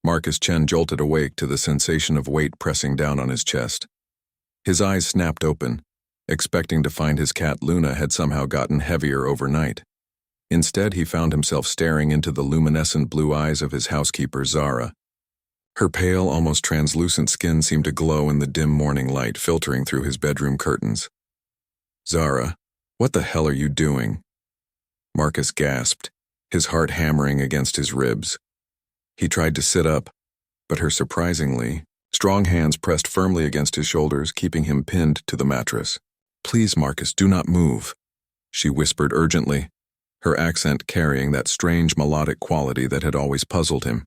Marcus Chen jolted awake to the sensation of weight pressing down on his chest. His eyes snapped open, expecting to find his cat Luna had somehow gotten heavier overnight. Instead, he found himself staring into the luminescent blue eyes of his housekeeper, Zara. Her pale, almost translucent skin seemed to glow in the dim morning light filtering through his bedroom curtains. "Zara, what the hell are you doing?" Marcus gasped, his heart hammering against his ribs. He tried to sit up, but her surprisingly strong hands pressed firmly against his shoulders, keeping him pinned to the mattress. "Please, Marcus, do not move," she whispered urgently, her accent carrying that strange melodic quality that had always puzzled him.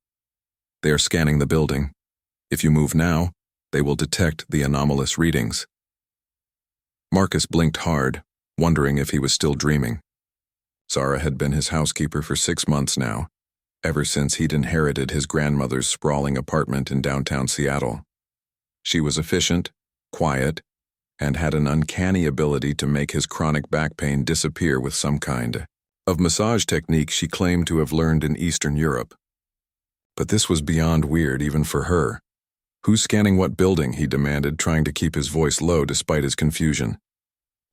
"They are scanning the building. If you move now, they will detect the anomalous readings." Marcus blinked hard, wondering if he was still dreaming. Zara had been his housekeeper for 6 months now, ever since he'd inherited his grandmother's sprawling apartment in downtown Seattle. She was efficient, quiet, and had an uncanny ability to make his chronic back pain disappear with some kind of massage technique she claimed to have learned in Eastern Europe. But this was beyond weird even for her. "Who's scanning what building?" he demanded, trying to keep his voice low despite his confusion.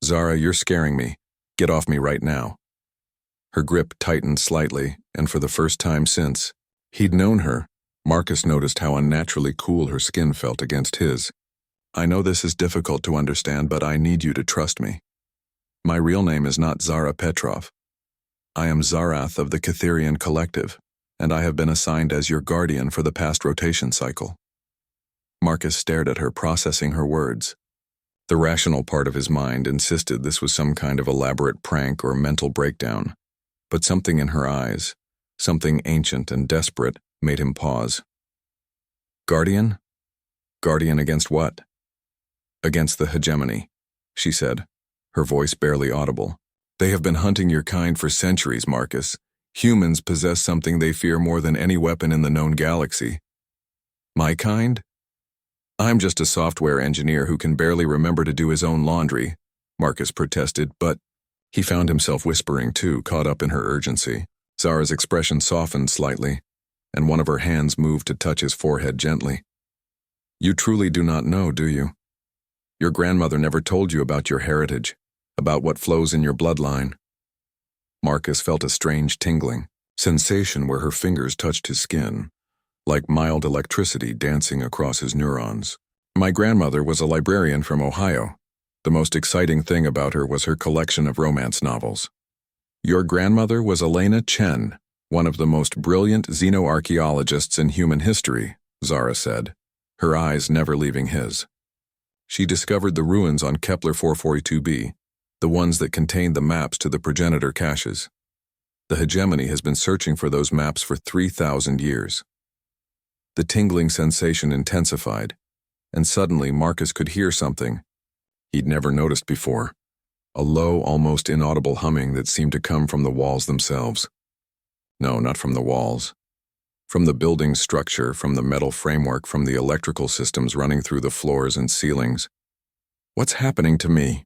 "Zara, you're scaring me. Get off me right now." Her grip tightened slightly, and for the first time since he'd known her, Marcus noticed how unnaturally cool her skin felt against his. "I know this is difficult to understand, but I need you to trust me. My real name is not Zara Petrov. I am Zarath of the Catherian Collective, and I have been assigned as your guardian for the past rotation cycle." Marcus stared at her, processing her words. The rational part of his mind insisted this was some kind of elaborate prank or mental breakdown, but something in her eyes, something ancient and desperate, made him pause. "Guardian? Guardian against what?" "Against the hegemony," she said, her voice barely audible. "They have been hunting your kind for centuries, Marcus. Humans possess something they fear more than any weapon in the known galaxy." "My kind? I'm just a software engineer who can barely remember to do his own laundry," Marcus protested, but he found himself whispering too, caught up in her urgency. Zara's expression softened slightly, and one of her hands moved to touch his forehead gently. "You truly do not know, do you? Your grandmother never told you about your heritage, about what flows in your bloodline." Marcus felt a strange tingling sensation where her fingers touched his skin, like mild electricity dancing across his neurons. "My grandmother was a librarian from Ohio. The most exciting thing about her was her collection of romance novels." "Your grandmother was Elena Chen, one of the most brilliant xenoarchaeologists in human history," Zara said, her eyes never leaving his. "She discovered the ruins on Kepler 442b, the ones that contained the maps to the progenitor caches. The hegemony has been searching for those maps for 3,000 years. The tingling sensation intensified, and suddenly Marcus could hear something he'd never noticed before, a low, almost inaudible humming that seemed to come from the walls themselves. No, not from the walls. From the building's structure, from the metal framework, from the electrical systems running through the floors and ceilings. "What's happening to me?"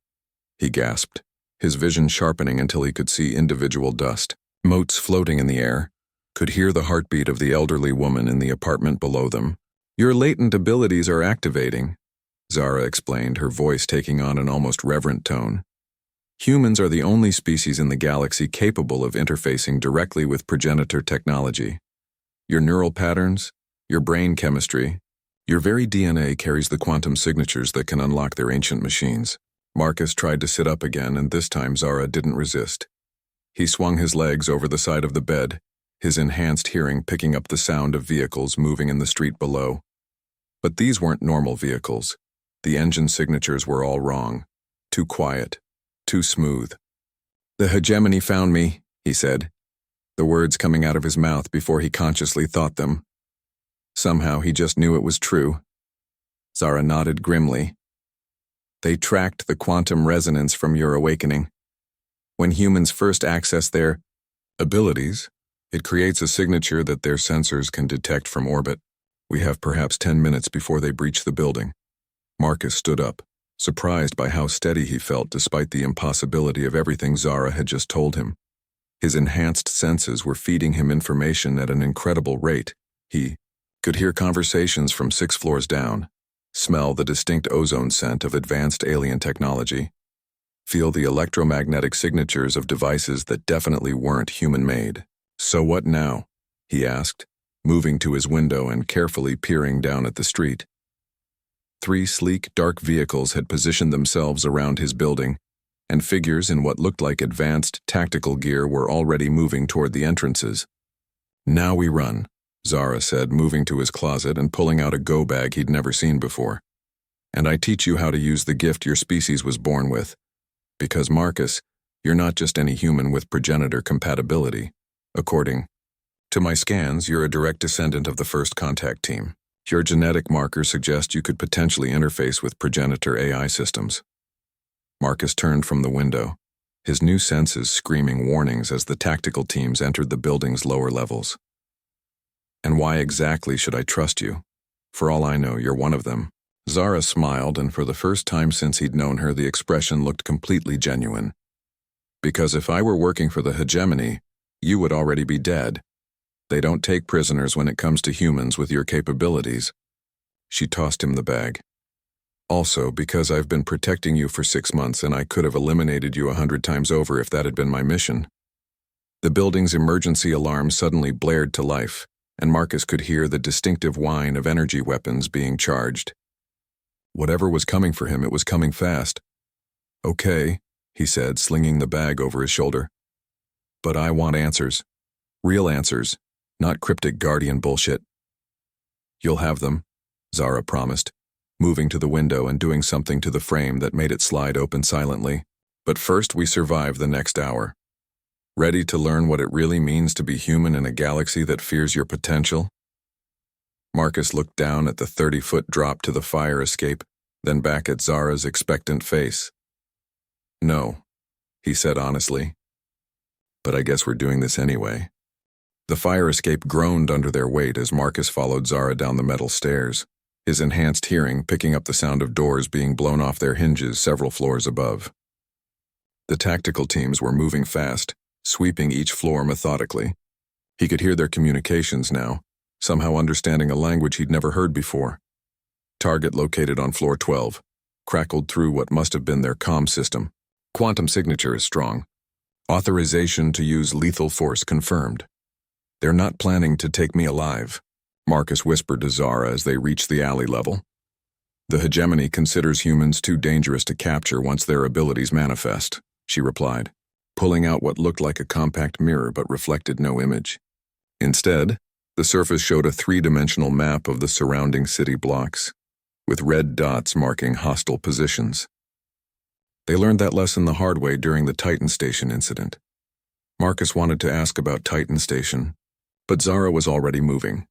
he gasped, his vision sharpening until he could see individual dust motes floating in the air, could hear the heartbeat of the elderly woman in the apartment below them. "Your latent abilities are activating," Zara explained, her voice taking on an almost reverent tone. "Humans are the only species in the galaxy capable of interfacing directly with progenitor technology. Your neural patterns, your brain chemistry, your very DNA carries the quantum signatures that can unlock their ancient machines." Marcus tried to sit up again, and this time Zara didn't resist. He swung his legs over the side of the bed, his enhanced hearing picking up the sound of vehicles moving in the street below. But these weren't normal vehicles. The engine signatures were all wrong. Too quiet. Too smooth. "The hegemony found me," he said, the words coming out of his mouth before he consciously thought them. Somehow he just knew it was true. Zara nodded grimly. "They tracked the quantum resonance from your awakening. When humans first access their abilities, it creates a signature that their sensors can detect from orbit. We have perhaps 10 minutes before they breach the building." Marcus stood up, surprised by how steady he felt despite the impossibility of everything Zara had just told him. His enhanced senses were feeding him information at an incredible rate. He Could hear conversations from 6 floors down, smell the distinct ozone scent of advanced alien technology, feel the electromagnetic signatures of devices that definitely weren't human-made. "So what now?" he asked, moving to his window and carefully peering down at the street. 3 sleek, dark vehicles had positioned themselves around his building, and figures in what looked like advanced tactical gear were already moving toward the entrances. "Now we run," Zara said, moving to his closet and pulling out a go bag he'd never seen before. "And I teach you how to use the gift your species was born with. Because, Marcus, you're not just any human with progenitor compatibility. According to my scans, you're a direct descendant of the first contact team. Your genetic markers suggest you could potentially interface with progenitor AI systems." Marcus turned from the window, his new senses screaming warnings as the tactical teams entered the building's lower levels. "And why exactly should I trust you? For all I know, you're one of them." Zara smiled, and for the first time since he'd known her, the expression looked completely genuine. "Because if I were working for the hegemony, you would already be dead. They don't take prisoners when it comes to humans with your capabilities." She tossed him the bag. "Also, because I've been protecting you for 6 months and I could have eliminated you 100 times over if that had been my mission." The building's emergency alarm suddenly blared to life, and Marcus could hear the distinctive whine of energy weapons being charged. Whatever was coming for him, it was coming fast. "Okay," he said, slinging the bag over his shoulder. "But I want answers. Real answers, not cryptic Guardian bullshit." "You'll have them," Zara promised, moving to the window and doing something to the frame that made it slide open silently. "But first we survive the next hour. Ready to learn what it really means to be human in a galaxy that fears your potential?" Marcus looked down at the 30-foot drop to the fire escape, then back at Zara's expectant face. "No," he said honestly. "But I guess we're doing this anyway." The fire escape groaned under their weight as Marcus followed Zara down the metal stairs, his enhanced hearing picking up the sound of doors being blown off their hinges several floors above. The tactical teams were moving fast, sweeping each floor methodically. He could hear their communications now, somehow understanding a language he'd never heard before. "Target located on floor 12, crackled through what must have been their comm system. Quantum signature is strong. Authorization to use lethal force confirmed. They're not planning to take me alive," Marcus whispered to Zara as they reached the alley level. "The hegemony considers humans too dangerous to capture once their abilities manifest," she replied, pulling out what looked like a compact mirror but reflected no image. Instead, the surface showed a 3-dimensional map of the surrounding city blocks, with red dots marking hostile positions. They learned that lesson the hard way during the Titan Station incident. Marcus wanted to ask about Titan Station, but Zara was already moving,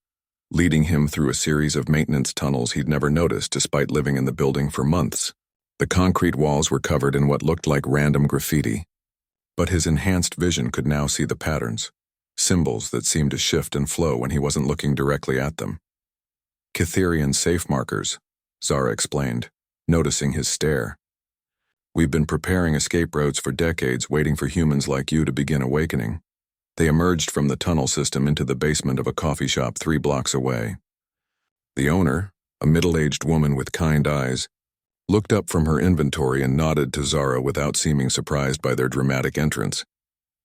leading him through a series of maintenance tunnels he'd never noticed despite living in the building for months. The concrete walls were covered in what looked like random graffiti, but his enhanced vision could now see the patterns, symbols that seemed to shift and flow when he wasn't looking directly at them. "Cytherian safe markers," Zara explained, noticing his stare. "We've been preparing escape routes for decades, waiting for humans like you to begin awakening." They emerged from the tunnel system into the basement of a coffee shop 3 blocks away. The owner, a middle-aged woman with kind eyes, looked up from her inventory and nodded to Zara without seeming surprised by their dramatic entrance.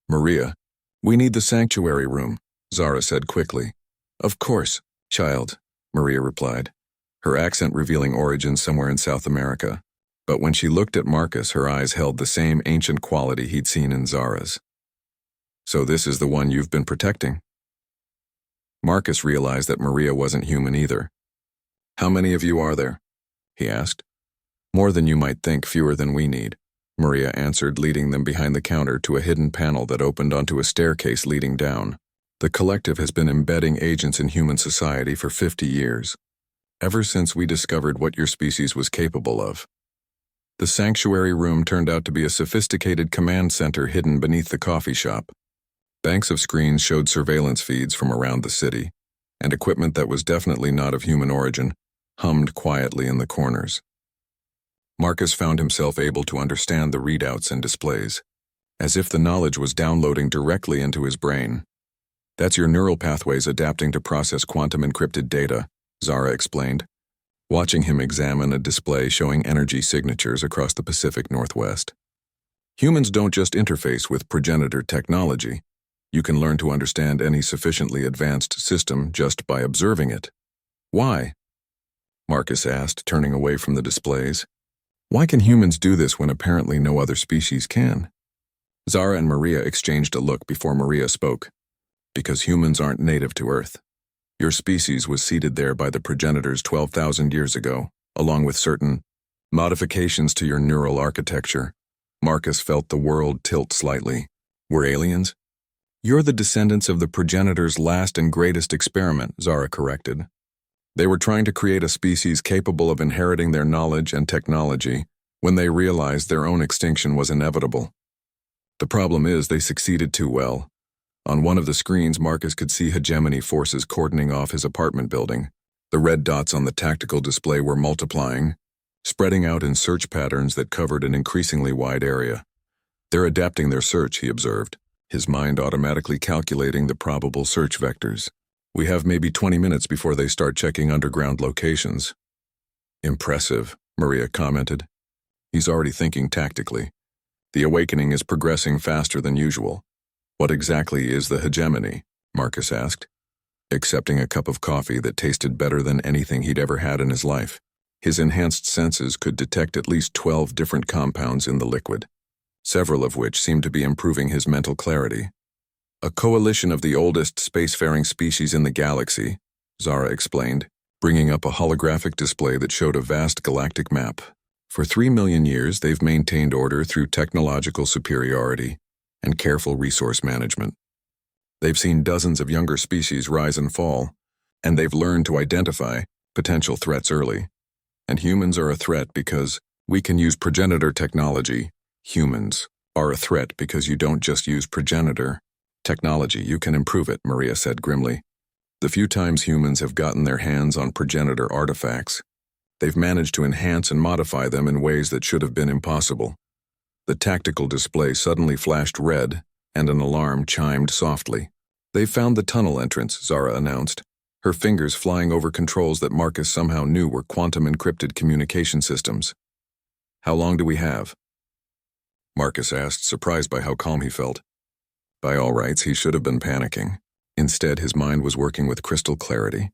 "Maria, we need the sanctuary room," Zara said quickly. "Of course, child," Maria replied, her accent revealing origin somewhere in South America. But when she looked at Marcus, her eyes held the same ancient quality he'd seen in Zara's. "So this is the one you've been protecting?" Marcus realized that Maria wasn't human either. "How many of you are there?" he asked. "More than you might think, fewer than we need," Maria answered, leading them behind the counter to a hidden panel that opened onto a staircase leading down. "The collective has been embedding agents in human society for 50 years, ever since we discovered what your species was capable of." The sanctuary room turned out to be a sophisticated command center hidden beneath the coffee shop. Banks of screens showed surveillance feeds from around the city, and equipment that was definitely not of human origin hummed quietly in the corners. Marcus found himself able to understand the readouts and displays, as if the knowledge was downloading directly into his brain. That's your neural pathways adapting to process quantum-encrypted data, Zara explained, watching him examine a display showing energy signatures across the Pacific Northwest. Humans don't just interface with progenitor technology. You can learn to understand any sufficiently advanced system just by observing it. Why? Marcus asked, turning away from the displays. Why can humans do this when apparently no other species can? Zara and Maria exchanged a look before Maria spoke. Because humans aren't native to Earth. Your species was seeded there by the progenitors 12,000 years ago, along with certain modifications to your neural architecture. Marcus felt the world tilt slightly. We're aliens? You're the descendants of the progenitors' last and greatest experiment, Zara corrected. They were trying to create a species capable of inheriting their knowledge and technology when they realized their own extinction was inevitable. The problem is they succeeded too well. On one of the screens, Marcus could see hegemony forces cordoning off his apartment building. The red dots on the tactical display were multiplying, spreading out in search patterns that covered an increasingly wide area. They're adapting their search, he observed, his mind automatically calculating the probable search vectors. We have maybe 20 minutes before they start checking underground locations. Impressive, Maria commented. He's already thinking tactically. The awakening is progressing faster than usual. What exactly is the hegemony? Marcus asked, accepting a cup of coffee that tasted better than anything he'd ever had in his life. His enhanced senses could detect at least 12 different compounds in the liquid, several of which seemed to be improving his mental clarity. A coalition of the oldest spacefaring species in the galaxy, Zara explained, bringing up a holographic display that showed a vast galactic map. For 3 million years, they've maintained order through technological superiority and careful resource management. They've seen dozens of younger species rise and fall, and they've learned to identify potential threats early. And humans are a threat because we can use progenitor technology. Humans are a threat because you don't just use progenitor technology, you can improve it, Maria said grimly. The few times humans have gotten their hands on progenitor artifacts, they've managed to enhance and modify them in ways that should have been impossible. The tactical display suddenly flashed red, and an alarm chimed softly. They've found the tunnel entrance, Zara announced, her fingers flying over controls that Marcus somehow knew were quantum-encrypted communication systems. How long do we have? Marcus asked, surprised by how calm he felt. By all rights, he should have been panicking. Instead, his mind was working with crystal clarity,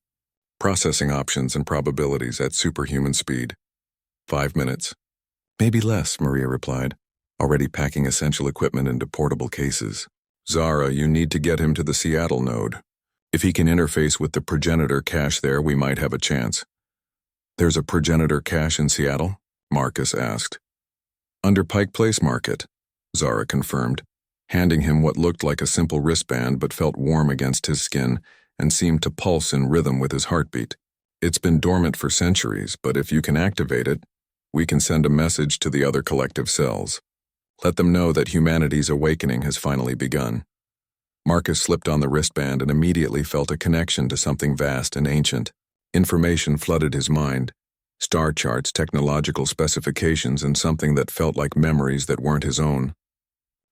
processing options and probabilities at superhuman speed. 5 minutes. Maybe less, Maria replied, already packing essential equipment into portable cases. Zara, you need to get him to the Seattle node. If he can interface with the progenitor cache there, we might have a chance. There's a progenitor cache in Seattle? Marcus asked. Under Pike Place Market, Zara confirmed, handing him what looked like a simple wristband but felt warm against his skin and seemed to pulse in rhythm with his heartbeat. It's been dormant for centuries, but if you can activate it, we can send a message to the other collective cells. Let them know that humanity's awakening has finally begun. Marcus slipped on the wristband and immediately felt a connection to something vast and ancient. Information flooded his mind. Star charts, technological specifications, and something that felt like memories that weren't his own.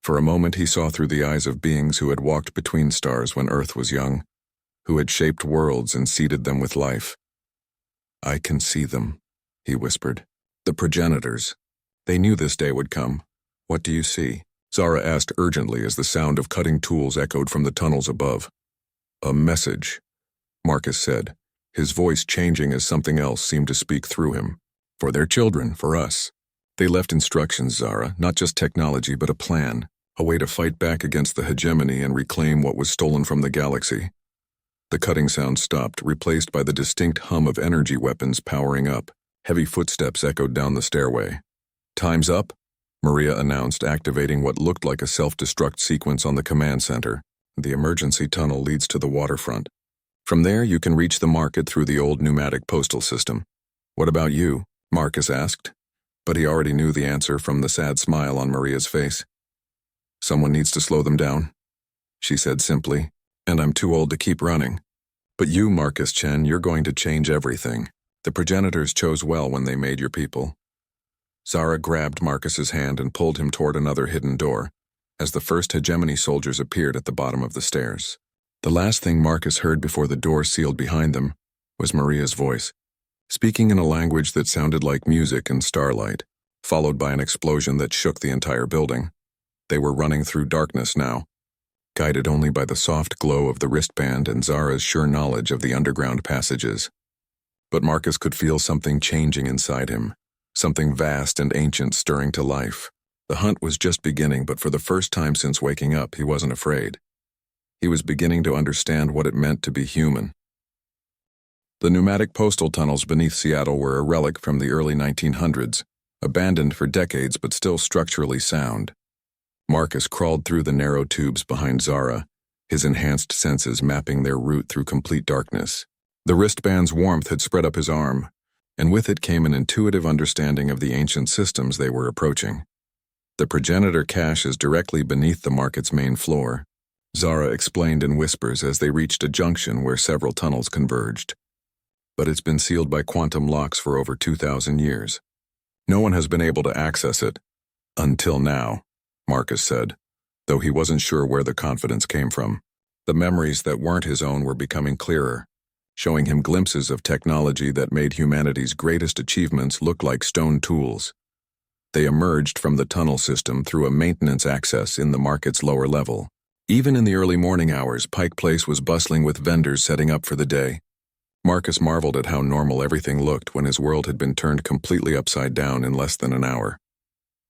For a moment he saw through the eyes of beings who had walked between stars when Earth was young, who had shaped worlds and seeded them with life. I can see them, he whispered. The progenitors. They knew this day would come. What do you see? Zara asked urgently as the sound of cutting tools echoed from the tunnels above. A message, Marcus said, his voice changing as something else seemed to speak through him. For their children, for us. They left instructions, Zara, not just technology but a plan, a way to fight back against the hegemony and reclaim what was stolen from the galaxy. The cutting sound stopped, replaced by the distinct hum of energy weapons powering up. Heavy footsteps echoed down the stairway. Time's up, Maria announced, activating what looked like a self-destruct sequence on the command center. The emergency tunnel leads to the waterfront. From there, you can reach the market through the old pneumatic postal system. What about you? Marcus asked. But he already knew the answer from the sad smile on Maria's face. Someone needs to slow them down, she said simply, and I'm too old to keep running. But you, Marcus Chen, you're going to change everything. The progenitors chose well when they made your people. Zara grabbed Marcus's hand and pulled him toward another hidden door, as the first hegemony soldiers appeared at the bottom of the stairs. The last thing Marcus heard before the door sealed behind them was Maria's voice, speaking in a language that sounded like music and starlight, followed by an explosion that shook the entire building. They were running through darkness now, guided only by the soft glow of the wristband and Zara's sure knowledge of the underground passages. But Marcus could feel something changing inside him, something vast and ancient stirring to life. The hunt was just beginning, but for the first time since waking up, he wasn't afraid. He was beginning to understand what it meant to be human. The pneumatic postal tunnels beneath Seattle were a relic from the early 1900s, abandoned for decades but still structurally sound. Marcus crawled through the narrow tubes behind Zara, his enhanced senses mapping their route through complete darkness. The wristband's warmth had spread up his arm, and with it came an intuitive understanding of the ancient systems they were approaching. The progenitor cache is directly beneath the market's main floor, Zara explained in whispers as they reached a junction where several tunnels converged. But it's been sealed by quantum locks for over 2,000 years. No one has been able to access it. Until now, Marcus said, though he wasn't sure where the confidence came from. The memories that weren't his own were becoming clearer, showing him glimpses of technology that made humanity's greatest achievements look like stone tools. They emerged from the tunnel system through a maintenance access in the market's lower level. Even in the early morning hours, Pike Place was bustling with vendors setting up for the day. Marcus marveled at how normal everything looked when his world had been turned completely upside down in less than an hour.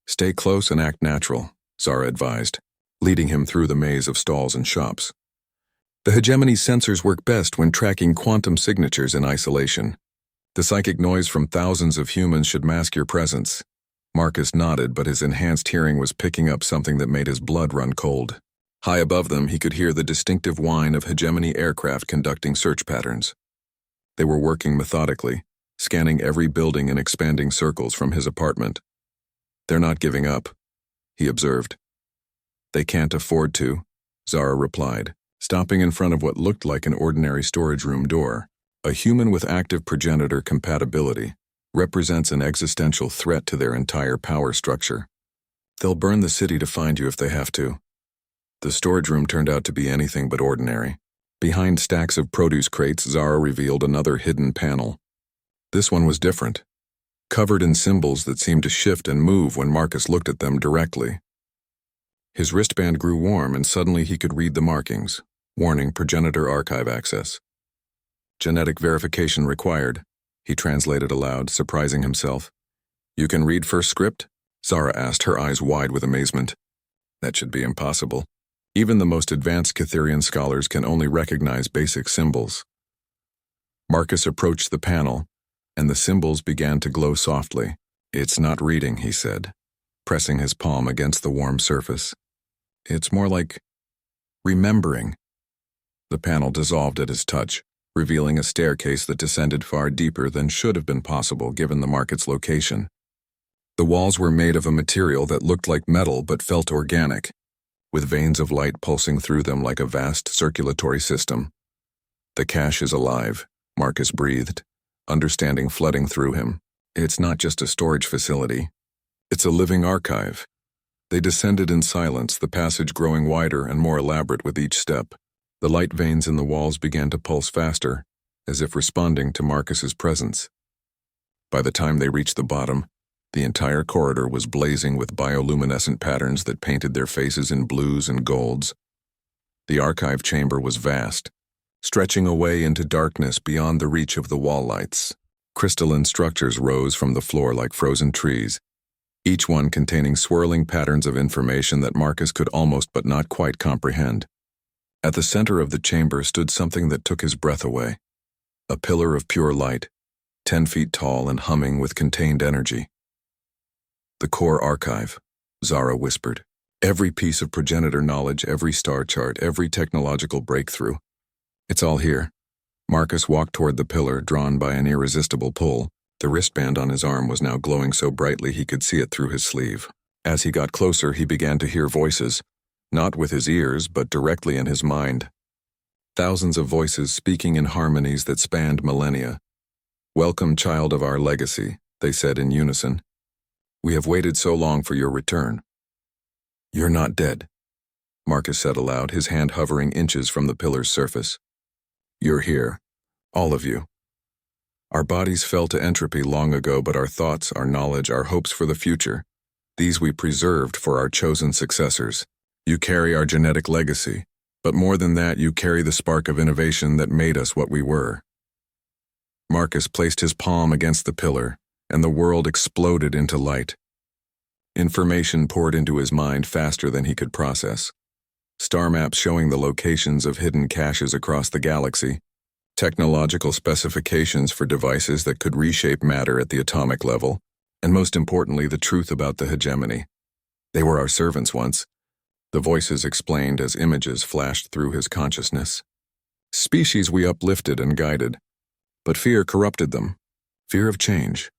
Stay close and act natural, Zara advised, leading him through the maze of stalls and shops. The hegemony's sensors work best when tracking quantum signatures in isolation. The psychic noise from thousands of humans should mask your presence. Marcus nodded, but his enhanced hearing was picking up something that made his blood run cold. High above them, he could hear the distinctive whine of hegemony aircraft conducting search patterns. They were working methodically, scanning every building in expanding circles from his apartment. They're not giving up, he observed. They can't afford to, Zara replied, stopping in front of what looked like an ordinary storage room door. A human with active progenitor compatibility represents an existential threat to their entire power structure. They'll burn the city to find you if they have to. The storage room turned out to be anything but ordinary. Behind stacks of produce crates, Zara revealed another hidden panel. This one was different, covered in symbols that seemed to shift and move when Marcus looked at them directly. His wristband grew warm, and suddenly he could read the markings. Warning: progenitor archive access. Genetic verification required, he translated aloud, surprising himself. You can read first script? Zara asked, her eyes wide with amazement. That should be impossible. Even the most advanced Catherian scholars can only recognize basic symbols. Marcus approached the panel, and the symbols began to glow softly. It's not reading, he said, pressing his palm against the warm surface. It's more like remembering. The panel dissolved at his touch, revealing a staircase that descended far deeper than should have been possible given the market's location. The walls were made of a material that looked like metal but felt organic, with veins of light pulsing through them like a vast circulatory system. The cache is alive, Marcus breathed, understanding flooding through him. It's not just a storage facility. It's a living archive. They descended in silence, the passage growing wider and more elaborate with each step. The light veins in the walls began to pulse faster, as if responding to Marcus's presence. By the time they reached the bottom, the entire corridor was blazing with bioluminescent patterns that painted their faces in blues and golds. The archive chamber was vast, stretching away into darkness beyond the reach of the wall lights. Crystalline structures rose from the floor like frozen trees, each one containing swirling patterns of information that Marcus could almost but not quite comprehend. At the center of the chamber stood something that took his breath away. A pillar of pure light, 10 feet tall and humming with contained energy. The core archive, Zara whispered. Every piece of progenitor knowledge, every star chart, every technological breakthrough. It's all here. Marcus walked toward the pillar, drawn by an irresistible pull. The wristband on his arm was now glowing so brightly he could see it through his sleeve. As he got closer, he began to hear voices, not with his ears, but directly in his mind. Thousands of voices speaking in harmonies that spanned millennia. Welcome, child of our legacy, they said in unison. We have waited so long for your return. You're not dead. Marcus said aloud, his hand hovering inches from the pillar's surface. You're here. All of you. Our bodies fell to entropy long ago, but our thoughts, our knowledge, our hopes for the future, these we preserved for our chosen successors. You carry our genetic legacy, but more than that, you carry the spark of innovation that made us what we were. Marcus placed his palm against the pillar, and the world exploded into light. Information poured into his mind faster than he could process. Star maps showing the locations of hidden caches across the galaxy, technological specifications for devices that could reshape matter at the atomic level, and most importantly, the truth about the hegemony. They were our servants once, the voices explained as images flashed through his consciousness. Species we uplifted and guided, but fear corrupted them. Fear of change,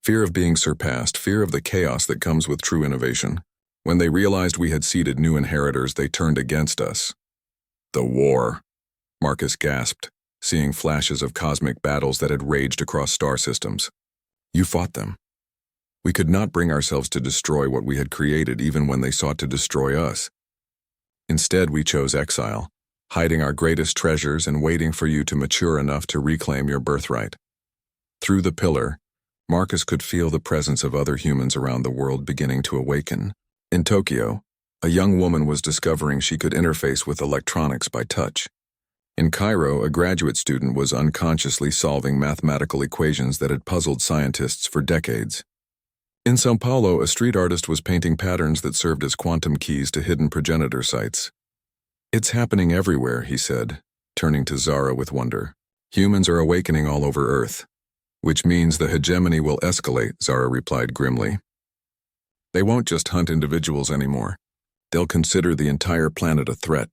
fear of being surpassed, fear of the chaos that comes with true innovation. When they realized we had seeded new inheritors, they turned against us. The war, Marcus gasped, seeing flashes of cosmic battles that had raged across star systems. You fought them. We could not bring ourselves to destroy what we had created even when they sought to destroy us. Instead, we chose exile, hiding our greatest treasures and waiting for you to mature enough to reclaim your birthright. Through the pillar, Marcus could feel the presence of other humans around the world beginning to awaken. In Tokyo, a young woman was discovering she could interface with electronics by touch. In Cairo, a graduate student was unconsciously solving mathematical equations that had puzzled scientists for decades. In São Paulo, a street artist was painting patterns that served as quantum keys to hidden progenitor sites. It's happening everywhere, he said, turning to Zara with wonder. Humans are awakening all over Earth. Which means the hegemony will escalate, Zara replied grimly. They won't just hunt individuals anymore. They'll consider the entire planet a threat.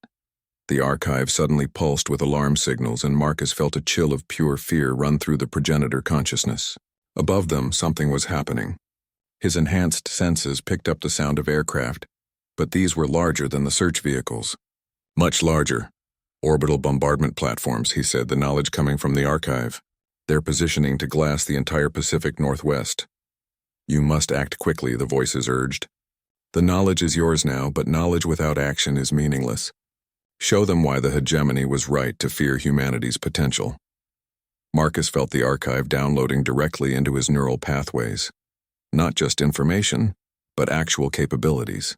The archive suddenly pulsed with alarm signals, and Marcus felt a chill of pure fear run through the progenitor consciousness. Above them, something was happening. His enhanced senses picked up the sound of aircraft, but these were larger than the search vehicles. Much larger. Orbital bombardment platforms, he said, the knowledge coming from the archive. They're positioning to glass the entire Pacific Northwest. You must act quickly, the voices urged. The knowledge is yours now, but knowledge without action is meaningless. Show them why the hegemony was right to fear humanity's potential. Marcus felt the archive downloading directly into his neural pathways. Not just information, but actual capabilities.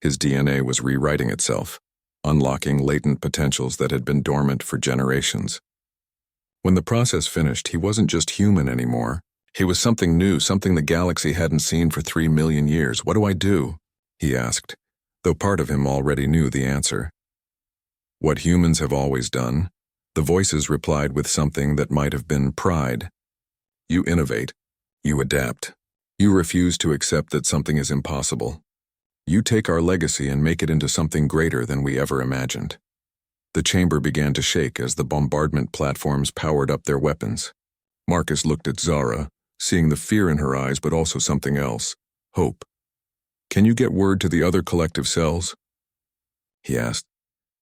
His DNA was rewriting itself, unlocking latent potentials that had been dormant for generations. When the process finished, he wasn't just human anymore. He was something new, something the galaxy hadn't seen for 3 million years. What do I do? He asked, though part of him already knew the answer. What humans have always done, the voices replied with something that might have been pride. You innovate. You adapt. You refuse to accept that something is impossible. You take our legacy and make it into something greater than we ever imagined. The chamber began to shake as the bombardment platforms powered up their weapons. Marcus looked at Zara, seeing the fear in her eyes but also something else, hope. Can you get word to the other collective cells? He asked.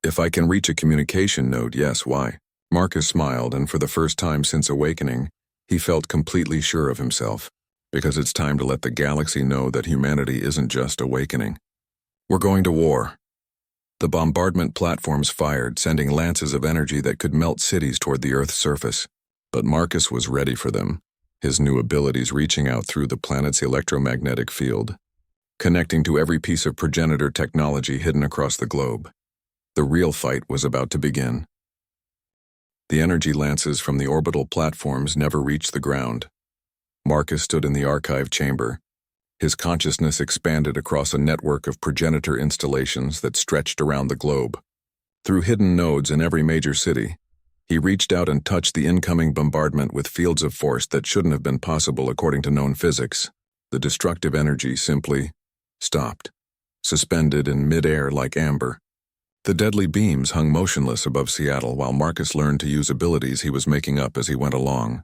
If I can reach a communication node, yes, why? Marcus smiled, and for the first time since awakening, he felt completely sure of himself. Because it's time to let the galaxy know that humanity isn't just awakening. We're going to war. The bombardment platforms fired, sending lances of energy that could melt cities toward the Earth's surface. But Marcus was ready for them, his new abilities reaching out through the planet's electromagnetic field, connecting to every piece of progenitor technology hidden across the globe. The real fight was about to begin. The energy lances from the orbital platforms never reached the ground. Marcus stood in the archive chamber. His consciousness expanded across a network of progenitor installations that stretched around the globe. Through hidden nodes in every major city, he reached out and touched the incoming bombardment with fields of force that shouldn't have been possible according to known physics. The destructive energy simply stopped, suspended in mid-air like amber. The deadly beams hung motionless above Seattle while Marcus learned to use abilities he was making up as he went along.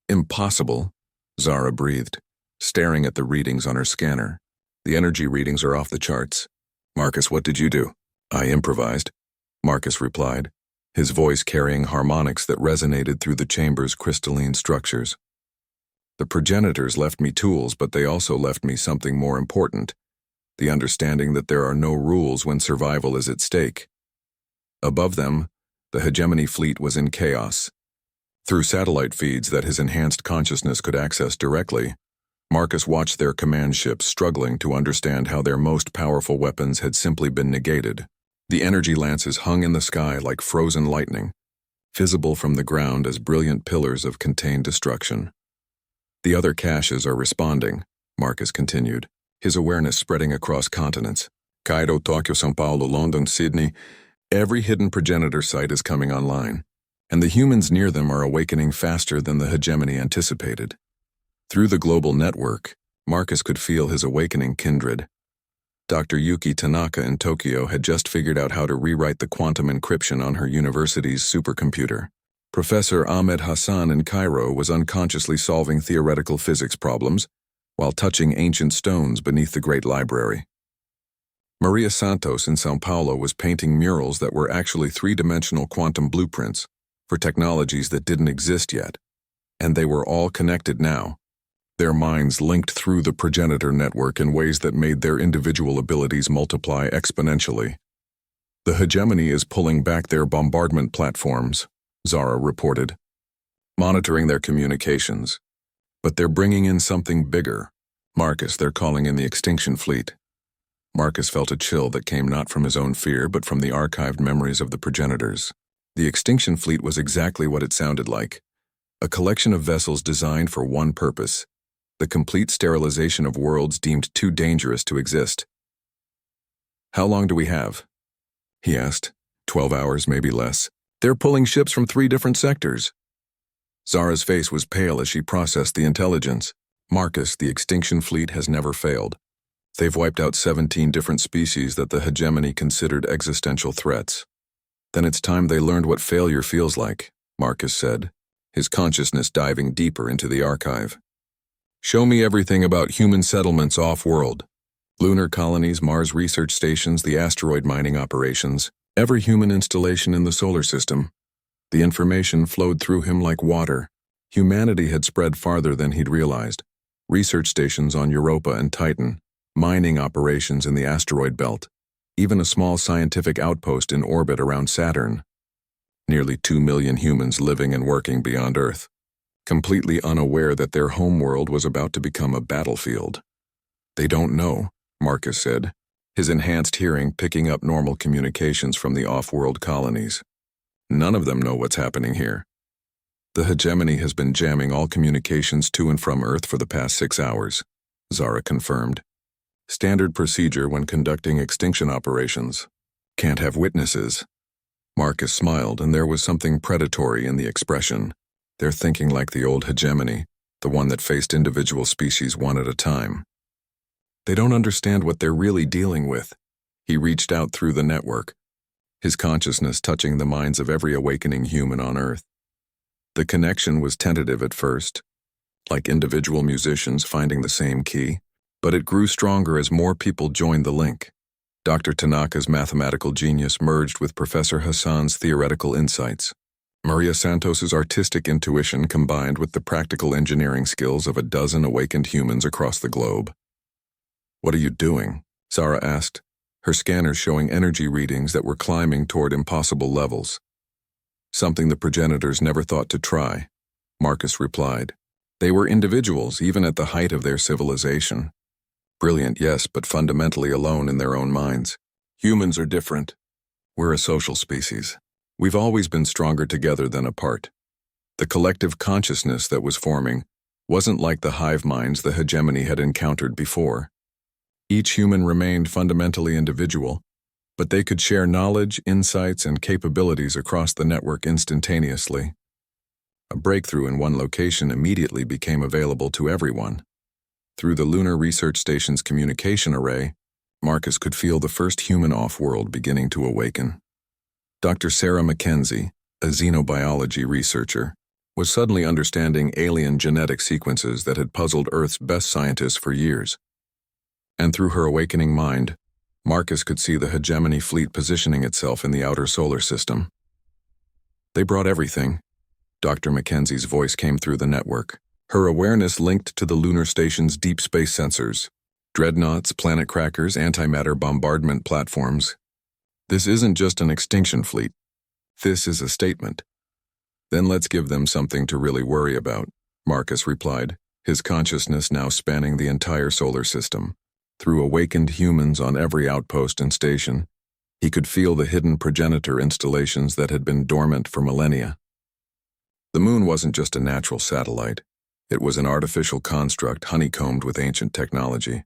Impossible, Zara breathed, staring at the readings on her scanner. The energy readings are off the charts. Marcus, what did you do? I improvised, Marcus replied, his voice carrying harmonics that resonated through the chamber's crystalline structures. The progenitors left me tools, but they also left me something more important. the understanding that there are no rules when survival is at stake. Above them, the hegemony fleet was in chaos. Through satellite feeds that his enhanced consciousness could access directly, Marcus watched their command ships struggling to understand how their most powerful weapons had simply been negated. The energy lances hung in the sky like frozen lightning, visible from the ground as brilliant pillars of contained destruction. The other caches are responding, Marcus continued, his awareness spreading across continents. Cairo, Tokyo, São Paulo, London, Sydney. Every hidden progenitor site is coming online, and the humans near them are awakening faster than the hegemony anticipated. Through the global network, Marcus could feel his awakening kindred. Dr. Yuki Tanaka in Tokyo had just figured out how to rewrite the quantum encryption on her university's supercomputer. Professor Ahmed Hassan in Cairo was unconsciously solving theoretical physics problems while touching ancient stones beneath the Great Library. Maria Santos in São Paulo was painting murals that were actually three-dimensional quantum blueprints for technologies that didn't exist yet, and they were all connected now. Their minds linked through the progenitor network in ways that made their individual abilities multiply exponentially. The hegemony is pulling back their bombardment platforms, Zara reported, monitoring their communications. But they're bringing in something bigger. Marcus, they're calling in the extinction fleet. Marcus felt a chill that came not from his own fear but from the archived memories of the progenitors. The extinction fleet was exactly what it sounded like. A collection of vessels designed for one purpose: the complete sterilization of worlds deemed too dangerous to exist. "How long do we have?" he asked. 12 hours, maybe less. "They're pulling ships from 3 different sectors." Zara's face was pale as she processed the intelligence. "Marcus, the extinction fleet has never failed. They've wiped out 17 different species that the hegemony considered existential threats." "Then it's time they learned what failure feels like," Marcus said, his consciousness diving deeper into the archive. "Show me everything about human settlements off-world. Lunar colonies, Mars research stations, the asteroid mining operations, every human installation in the solar system." The information flowed through him like water. Humanity had spread farther than he'd realized. Research stations on Europa and Titan, mining operations in the asteroid belt, even a small scientific outpost in orbit around Saturn. Nearly 2 million humans living and working beyond Earth, completely unaware that their homeworld was about to become a battlefield. "They don't know," Marcus said, his enhanced hearing picking up normal communications from the off-world colonies. "None of them know what's happening here. The hegemony has been jamming all communications to and from Earth for the past 6 hours, Zara confirmed. "Standard procedure when conducting extinction operations. Can't have witnesses." Marcus smiled, and there was something predatory in the expression. They're thinking like the old hegemony, the one that faced individual species one at a time. They don't understand what they're really dealing with. He reached out through the network, his consciousness touching the minds of every awakening human on Earth. The connection was tentative at first, like individual musicians finding the same key, but it grew stronger as more people joined the link. Dr. Tanaka's mathematical genius merged with Professor Hassan's theoretical insights. Maria Santos's artistic intuition combined with the practical engineering skills of a dozen awakened humans across the globe. "What are you doing?" Zara asked, her scanners showing energy readings that were climbing toward impossible levels. "Something the progenitors never thought to try," Marcus replied. "They were individuals even at the height of their civilization. Brilliant, yes, but fundamentally alone in their own minds. Humans are different. We're a social species. We've always been stronger together than apart. The collective consciousness that was forming wasn't like the hive minds the hegemony had encountered before. Each human remained fundamentally individual, but they could share knowledge, insights, and capabilities across the network instantaneously. A breakthrough in one location immediately became available to everyone. Through the Lunar Research Station's communication array, Marcus could feel the first human off-world beginning to awaken. Dr. Sarah Mackenzie, a xenobiology researcher, was suddenly understanding alien genetic sequences that had puzzled Earth's best scientists for years. And through her awakening mind, Marcus could see the hegemony fleet positioning itself in the outer solar system. "They brought everything." Dr. Mackenzie's voice came through the network, her awareness linked to the lunar station's deep space sensors. Dreadnoughts, planet crackers, antimatter bombardment platforms. This isn't just an extinction fleet. This is a statement. Then let's give them something to really worry about, Marcus replied, his consciousness now spanning the entire solar system. Through awakened humans on every outpost and station, he could feel the hidden progenitor installations that had been dormant for millennia. The moon wasn't just a natural satellite. It was an artificial construct honeycombed with ancient technology.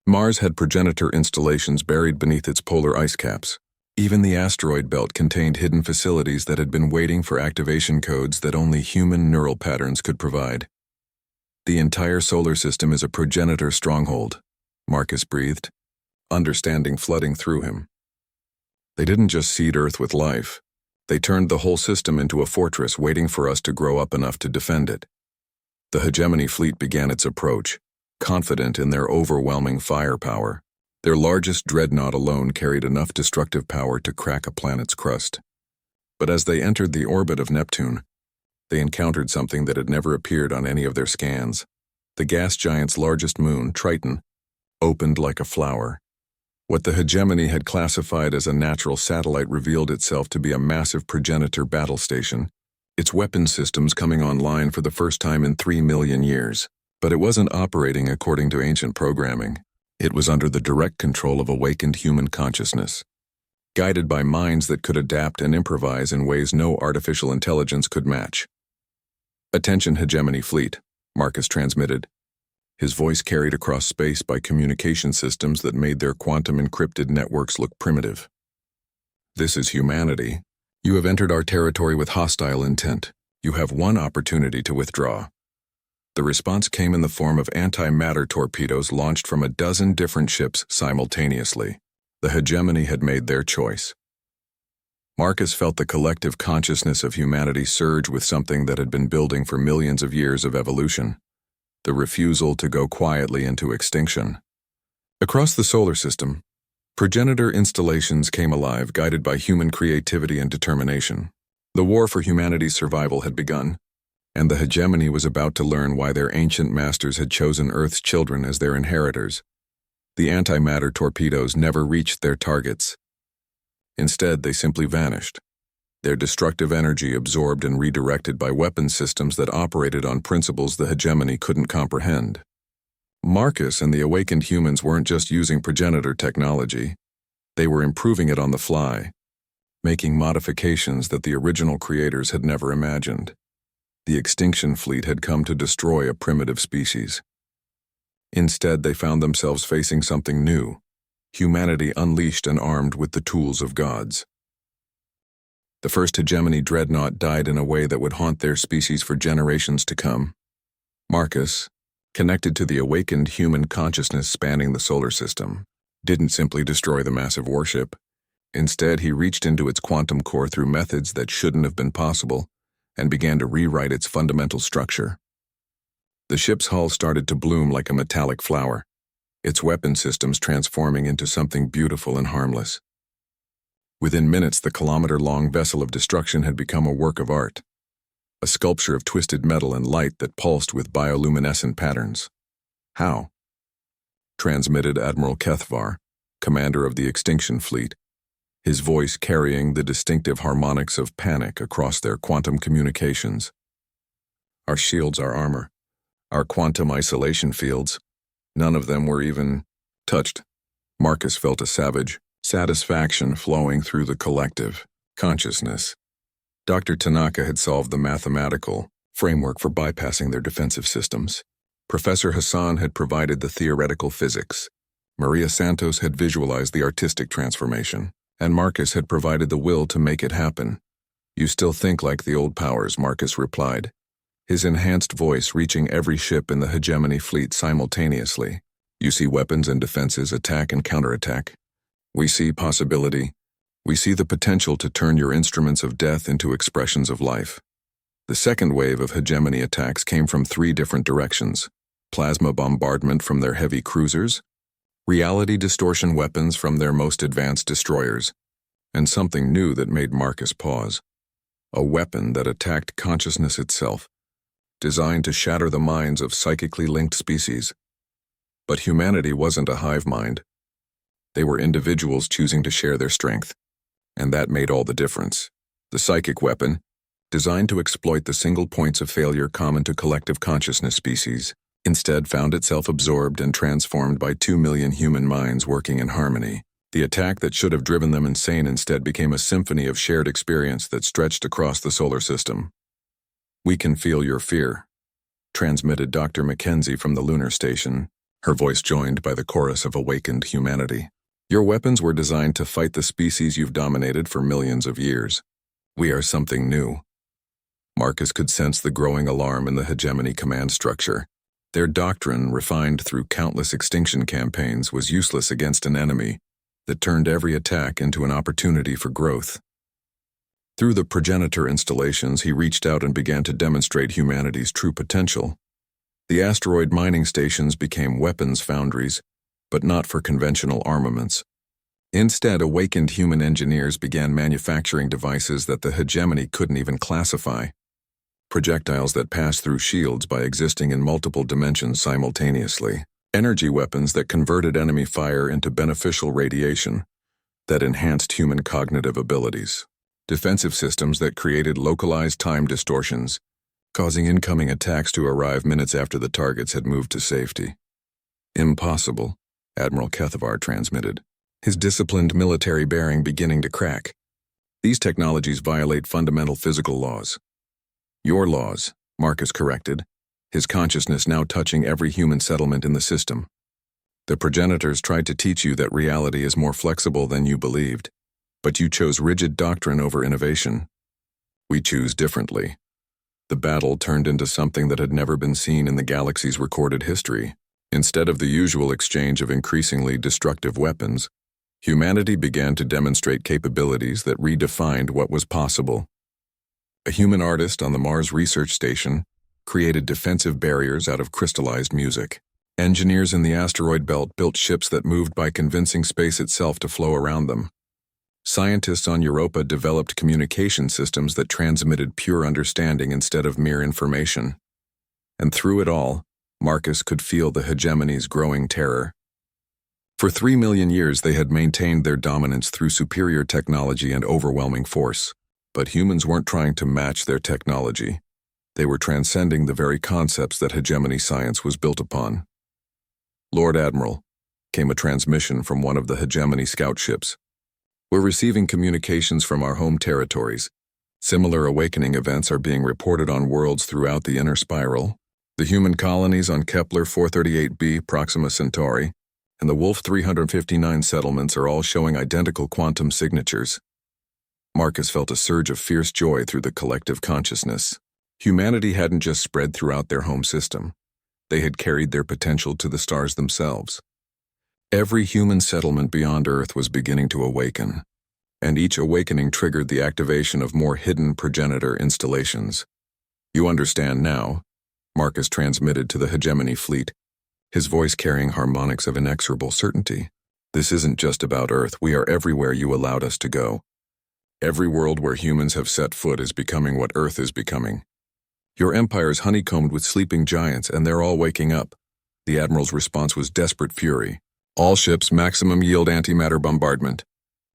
Mars had progenitor installations buried beneath its polar ice caps. Even the asteroid belt contained hidden facilities that had been waiting for activation codes that only human neural patterns could provide. The entire solar system is a progenitor stronghold, Marcus breathed, understanding flooding through him. They didn't just seed Earth with life. They turned the whole system into a fortress waiting for us to grow up enough to defend it. The hegemony fleet began its approach, confident in their overwhelming firepower. Their largest dreadnought alone carried enough destructive power to crack a planet's crust. But as they entered the orbit of Neptune, they encountered something that had never appeared on any of their scans. The gas giant's largest moon, Triton, opened like a flower. What the hegemony had classified as a natural satellite revealed itself to be a massive progenitor battle station, its weapon systems coming online for the first time in 3 million years. But it wasn't operating according to ancient programming. It was under the direct control of awakened human consciousness, guided by minds that could adapt and improvise in ways no artificial intelligence could match. "Attention, Hegemony Fleet," Marcus transmitted, his voice carried across space by communication systems that made their quantum-encrypted networks look primitive. "This is humanity. You have entered our territory with hostile intent. You have one opportunity to withdraw." The response came in the form of antimatter torpedoes launched from a dozen different ships simultaneously. The hegemony had made their choice. Marcus felt the collective consciousness of humanity surge with something that had been building for millions of years of evolution: the refusal to go quietly into extinction. Across the solar system, progenitor installations came alive, guided by human creativity and determination. The war for humanity's survival had begun, and the hegemony was about to learn why their ancient masters had chosen Earth's children as their inheritors. The antimatter torpedoes never reached their targets. Instead, they simply vanished, their destructive energy absorbed and redirected by weapon systems that operated on principles the hegemony couldn't comprehend. Marcus and the awakened humans weren't just using progenitor technology. They were improving it on the fly, making modifications that the original creators had never imagined. The extinction fleet had come to destroy a primitive species. Instead, they found themselves facing something new: humanity unleashed and armed with the tools of gods. The first hegemony dreadnought died in a way that would haunt their species for generations to come. Marcus, connected to the awakened human consciousness spanning the solar system, didn't simply destroy the massive warship. Instead, he reached into its quantum core through methods that shouldn't have been possible and began to rewrite its fundamental structure. The ship's hull started to bloom like a metallic flower, its weapon systems transforming into something beautiful and harmless. Within minutes, the kilometer-long vessel of destruction had become a work of art, a sculpture of twisted metal and light that pulsed with bioluminescent patterns. "How?" transmitted Admiral Kethvar, commander of the Extinction Fleet, his voice carrying the distinctive harmonics of panic across their quantum communications. "Our shields, our armor, our quantum isolation fields, none of them were even touched." Marcus felt a savage satisfaction flowing through the collective consciousness. Dr. Tanaka had solved the mathematical framework for bypassing their defensive systems. Professor Hassan had provided the theoretical physics. Maria Santos had visualized the artistic transformation, and Marcus had provided the will to make it happen. "You still think like the old powers," Marcus replied, his enhanced voice reaching every ship in the hegemony fleet simultaneously. "You see weapons and defenses, attack and counterattack. We see possibility. We see the potential to turn your instruments of death into expressions of life." The second wave of hegemony attacks came from 3 different directions: plasma bombardment from their heavy cruisers, reality distortion weapons from their most advanced destroyers, and something new that made Marcus pause: a weapon that attacked consciousness itself, designed to shatter the minds of psychically linked species. But humanity wasn't a hive mind. They were individuals choosing to share their strength. And that made all the difference. The psychic weapon, designed to exploit the single points of failure common to collective consciousness species, instead found itself absorbed and transformed by 2 million human minds working in harmony. The attack that should have driven them insane instead became a symphony of shared experience that stretched across the solar system. "We can feel your fear," transmitted Dr. Mackenzie from the lunar station, her voice joined by the chorus of awakened humanity. "Your weapons were designed to fight the species you've dominated for millions of years. We are something new." Marcus could sense the growing alarm in the hegemony command structure. Their doctrine, refined through countless extinction campaigns, was useless against an enemy that turned every attack into an opportunity for growth. Through the progenitor installations, he reached out and began to demonstrate humanity's true potential. The asteroid mining stations became weapons foundries, but not for conventional armaments. Instead, awakened human engineers began manufacturing devices that the hegemony couldn't even classify. Projectiles that passed through shields by existing in multiple dimensions simultaneously. Energy weapons that converted enemy fire into beneficial radiation, that enhanced human cognitive abilities. Defensive systems that created localized time distortions, causing incoming attacks to arrive minutes after the targets had moved to safety. "Impossible," Admiral Kethavar transmitted, his disciplined military bearing beginning to crack. "These technologies violate fundamental physical laws." "Your laws," Marcus corrected, his consciousness now touching every human settlement in the system. "The progenitors tried to teach you that reality is more flexible than you believed, but you chose rigid doctrine over innovation. We choose differently." The battle turned into something that had never been seen in the galaxy's recorded history. Instead of the usual exchange of increasingly destructive weapons, humanity began to demonstrate capabilities that redefined what was possible. A human artist on the Mars Research Station created defensive barriers out of crystallized music. Engineers in the asteroid belt built ships that moved by convincing space itself to flow around them. Scientists on Europa developed communication systems that transmitted pure understanding instead of mere information. And through it all, Marcus could feel the hegemony's growing terror. For 3 million years they had maintained their dominance through superior technology and overwhelming force. But humans weren't trying to match their technology. They were transcending the very concepts that hegemony science was built upon. "Lord Admiral," came a transmission from one of the hegemony scout ships. "We're receiving communications from our home territories. Similar awakening events are being reported on worlds throughout the inner spiral. The human colonies on Kepler 438b, Proxima Centauri, and the Wolf 359 settlements are all showing identical quantum signatures." Marcus felt a surge of fierce joy through the collective consciousness. Humanity hadn't just spread throughout their home system. They had carried their potential to the stars themselves. Every human settlement beyond Earth was beginning to awaken, and each awakening triggered the activation of more hidden progenitor installations. "You understand now," Marcus transmitted to the hegemony fleet, his voice carrying harmonics of inexorable certainty. "This isn't just about Earth. We are everywhere you allowed us to go. Every world where humans have set foot is becoming what Earth is becoming. Your empire is honeycombed with sleeping giants, and they're all waking up." The Admiral's response was desperate fury. "All ships, maximum yield antimatter bombardment.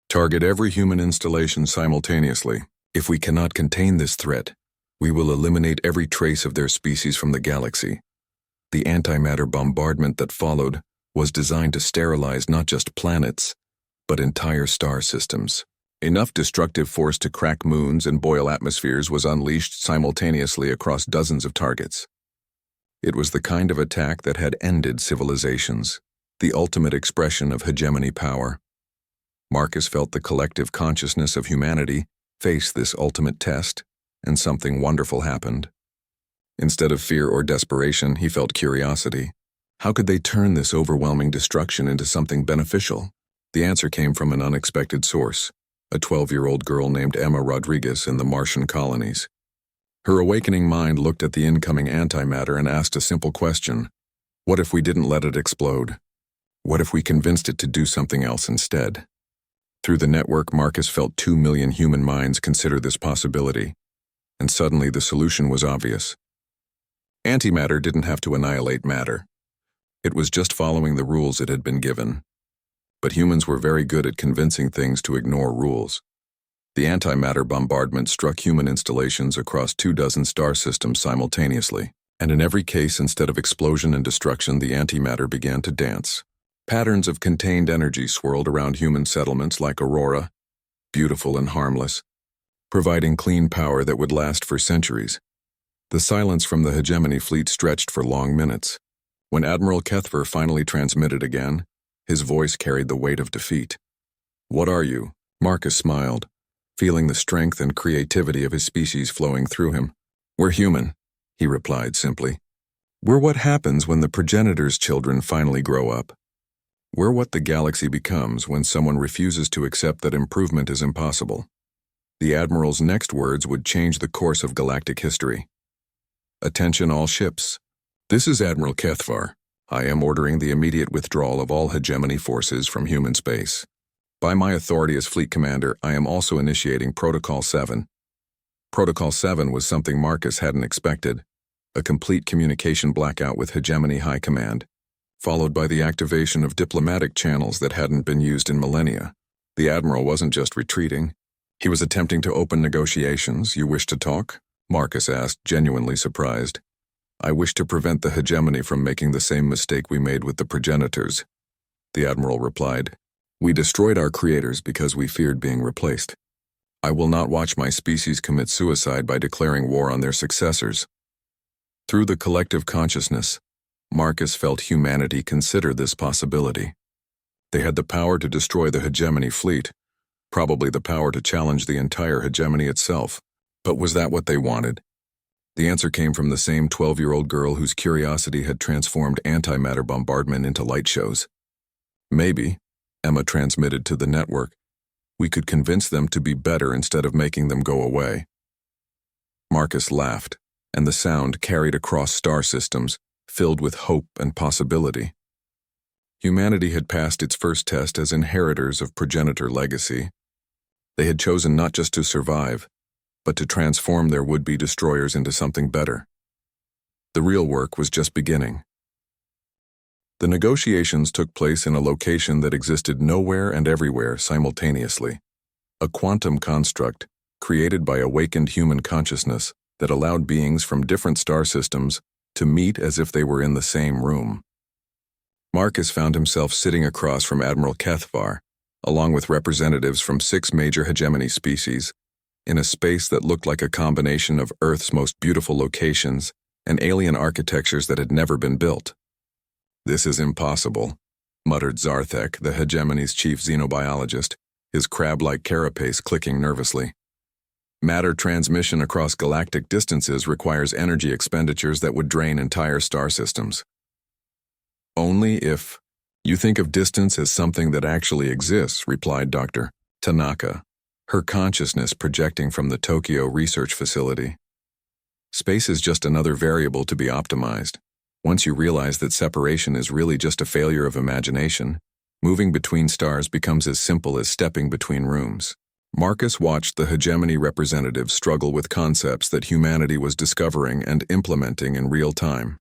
Target every human installation simultaneously. If we cannot contain this threat, we will eliminate every trace of their species from the galaxy." The antimatter bombardment that followed was designed to sterilize not just planets, but entire star systems. Enough destructive force to crack moons and boil atmospheres was unleashed simultaneously across dozens of targets. It was the kind of attack that had ended civilizations, the ultimate expression of hegemony power. Marcus felt the collective consciousness of humanity face this ultimate test, and something wonderful happened. Instead of fear or desperation, he felt curiosity. How could they turn this overwhelming destruction into something beneficial? The answer came from an unexpected source. A 12-year-old girl named Emma Rodriguez in the Martian colonies. Her awakening mind looked at the incoming antimatter and asked a simple question. What if we didn't let it explode? What if we convinced it to do something else instead? Through the network, Marcus felt 2 million human minds consider this possibility. And suddenly the solution was obvious. Antimatter didn't have to annihilate matter. It was just following the rules it had been given. But humans were very good at convincing things to ignore rules. The antimatter bombardment struck human installations across 24 star systems simultaneously, and in every case, instead of explosion and destruction, the antimatter began to dance. Patterns of contained energy swirled around human settlements like aurora, beautiful and harmless, providing clean power that would last for centuries. The silence from the hegemony fleet stretched for long minutes. When Admiral Kethver finally transmitted again, his voice carried the weight of defeat. "What are you?" Marcus smiled, feeling the strength and creativity of his species flowing through him. "We're human," he replied simply. "We're what happens when the progenitor's children finally grow up. We're what the galaxy becomes when someone refuses to accept that improvement is impossible." The Admiral's next words would change the course of galactic history. "Attention all ships. This is Admiral Kethvar. I am ordering the immediate withdrawal of all hegemony forces from human space. By my authority as Fleet Commander, I am also initiating Protocol 7. Protocol 7 was something Marcus hadn't expected, a complete communication blackout with Hegemony High Command, followed by the activation of diplomatic channels that hadn't been used in millennia. The Admiral wasn't just retreating. He was attempting to open negotiations. "You wish to talk?" Marcus asked, genuinely surprised. "I wish to prevent the hegemony from making the same mistake we made with the progenitors," the Admiral replied. "We destroyed our creators because we feared being replaced. I will not watch my species commit suicide by declaring war on their successors." Through the collective consciousness, Marcus felt humanity consider this possibility. They had the power to destroy the hegemony fleet, probably the power to challenge the entire hegemony itself. But was that what they wanted? The answer came from the same 12-year-old girl whose curiosity had transformed antimatter bombardment into light shows. "Maybe," Emma transmitted to the network, "we could convince them to be better instead of making them go away." Marcus laughed, and the sound carried across star systems, filled with hope and possibility. Humanity had passed its first test as inheritors of progenitor legacy. They had chosen not just to survive, but to transform their would-be destroyers into something better. The real work was just beginning. The negotiations took place in a location that existed nowhere and everywhere simultaneously, a quantum construct created by awakened human consciousness that allowed beings from different star systems to meet as if they were in the same room. Marcus found himself sitting across from Admiral Kethvar, along with representatives from 6 major hegemony species, in a space that looked like a combination of Earth's most beautiful locations and alien architectures that had never been built. "This is impossible," muttered Zarthek, the hegemony's chief xenobiologist, his crab-like carapace clicking nervously. "Matter transmission across galactic distances requires energy expenditures that would drain entire star systems." "Only if you think of distance as something that actually exists," replied Dr. Tanaka, her consciousness projecting from the Tokyo Research Facility. "Space is just another variable to be optimized. Once you realize that separation is really just a failure of imagination, moving between stars becomes as simple as stepping between rooms." Marcus watched the hegemony representatives struggle with concepts that humanity was discovering and implementing in real time.